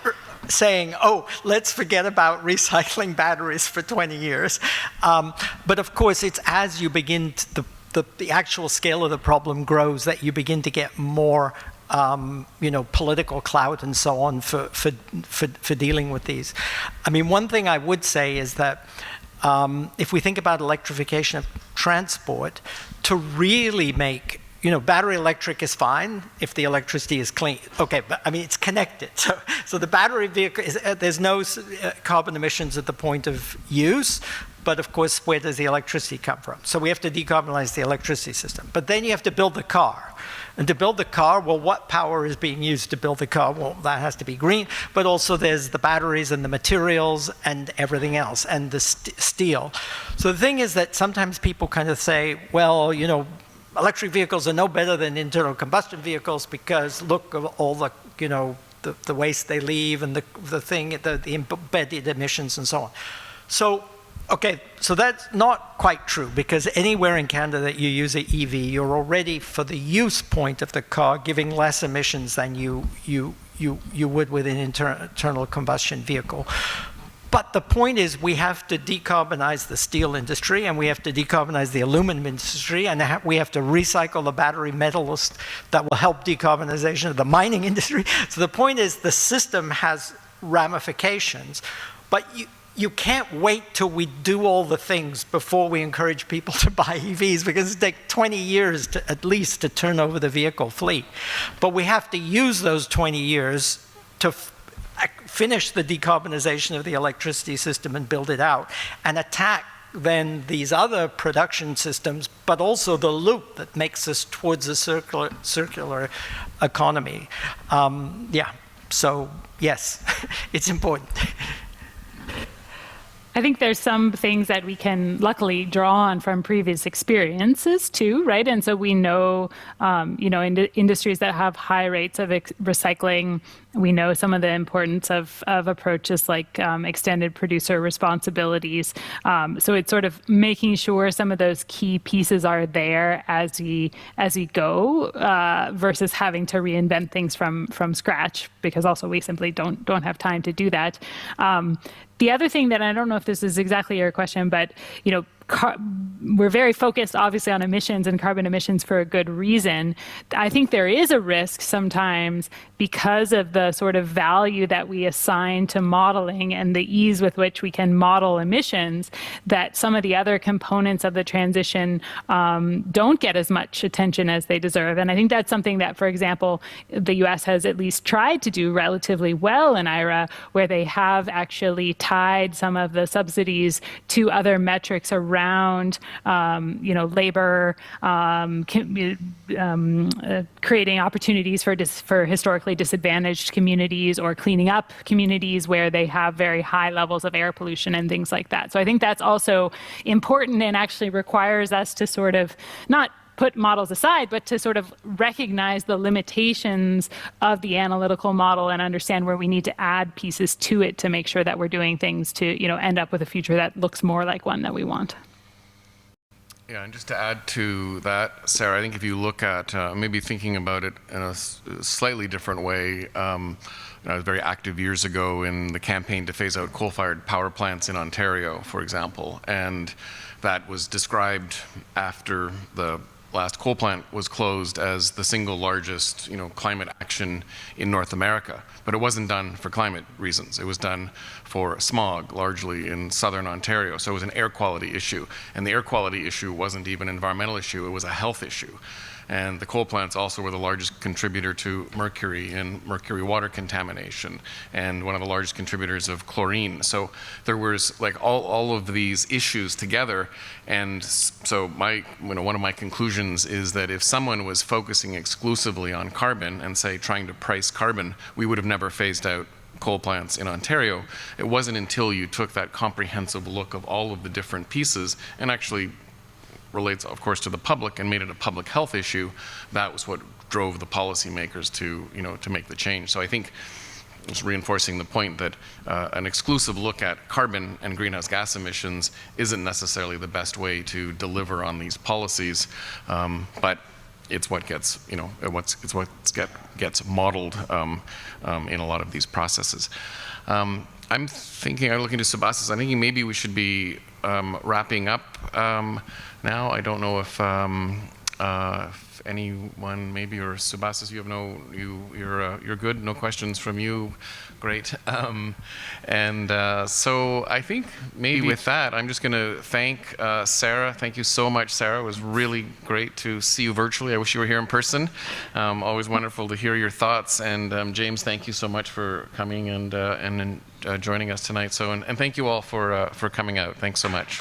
[SPEAKER 3] saying, oh, let's forget about recycling batteries for 20 years. But of course, it's as you begin to, the actual scale of the problem grows that you begin to get more political clout and so on for dealing with these. I mean, one thing I would say is that if we think about electrification of transport, to really make, battery electric is fine if the electricity is clean. Okay, but I mean, it's connected. So the battery vehicle, there's no carbon emissions at the point of use, but of course, where does the electricity come from? So we have to decarbonize the electricity system. But then you have to build the car. And to build the car, well, what power is being used to build the car? Well, that has to be green, but also there's the batteries and the materials and everything else, and the steel. So the thing is that sometimes people kind of say, well, electric vehicles are no better than internal combustion vehicles because look at all the, the waste they leave and the embedded emissions and so on. So, okay, so that's not quite true, because anywhere in Canada that you use an EV, you're already, for the use point of the car, giving less emissions than you would with an internal combustion vehicle. But the point is, we have to decarbonize the steel industry, and we have to decarbonize the aluminum industry, and we have to recycle the battery metals that will help decarbonization of the mining industry. So the point is, the system has ramifications, but you can't wait till we do all the things before we encourage people to buy EVs, because it takes 20 years at least to turn over the vehicle fleet. But we have to use those 20 years to finish the decarbonization of the electricity system and build it out, and attack then these other production systems, but also the loop that makes us towards a circular economy. So yes, it's important.
[SPEAKER 8] I think there's some things that we can luckily draw on from previous experiences too, right? And so we know, industries that have high rates of recycling, we know some of the importance of approaches like extended producer responsibilities. So it's sort of making sure some of those key pieces are there as we go, versus having to reinvent things from scratch, because also we simply don't have time to do that. The other thing that, I don't know if this is exactly your question, but we're very focused obviously on emissions and carbon emissions for a good reason. I think there is a risk sometimes, because of the sort of value that we assign to modeling and the ease with which we can model emissions, that some of the other components of the transition don't get as much attention as they deserve. And I think that's something that, for example, the US has at least tried to do relatively well in IRA, where they have actually tied some of the subsidies to other metrics around labor, creating opportunities for historically disadvantaged communities, or cleaning up communities where they have very high levels of air pollution and things like that. So I think that's also important, and actually requires us to sort of not put models aside, but to sort of recognize the limitations of the analytical model and understand where we need to add pieces to it to make sure that we're doing things to end up with a future that looks more like one that we want.
[SPEAKER 2] Yeah, and just to add to that, Sarah, I think if you look at maybe thinking about it in a slightly different way, I was very active years ago in the campaign to phase out coal-fired power plants in Ontario, for example, and that was described after the last coal plant was closed as the single largest, climate action in North America. But it wasn't done for climate reasons. It was done for smog, largely in southern Ontario. So it was an air quality issue. And the air quality issue wasn't even an environmental issue, it was a health issue. And the coal plants also were the largest contributor to mercury and mercury water contamination, and one of the largest contributors of chlorine. So there was like all of these issues together. And so one of my conclusions is that if someone was focusing exclusively on carbon and say trying to price carbon, we would have never phased out coal plants in Ontario, it wasn't until you took that comprehensive look of all of the different pieces and actually relates, of course, to the public and made it a public health issue, that was what drove the policymakers to, to make the change. So I think just reinforcing the point that an exclusive look at carbon and greenhouse gas emissions isn't necessarily the best way to deliver on these policies, but it's what gets, it's what gets modeled in a lot of these processes. I'm looking to Sebastis, I'm thinking maybe we should be wrapping up now. I don't know if anyone, maybe, or Sebastis, you have you're good, no questions from you, great. So I think maybe with that, I'm just going to thank Sara. Thank you so much, Sara. It was really great to see you virtually. I wish you were here in person. Always wonderful to hear your thoughts. And James, thank you so much for coming and joining us tonight. So, and thank you all for coming out. Thanks so much.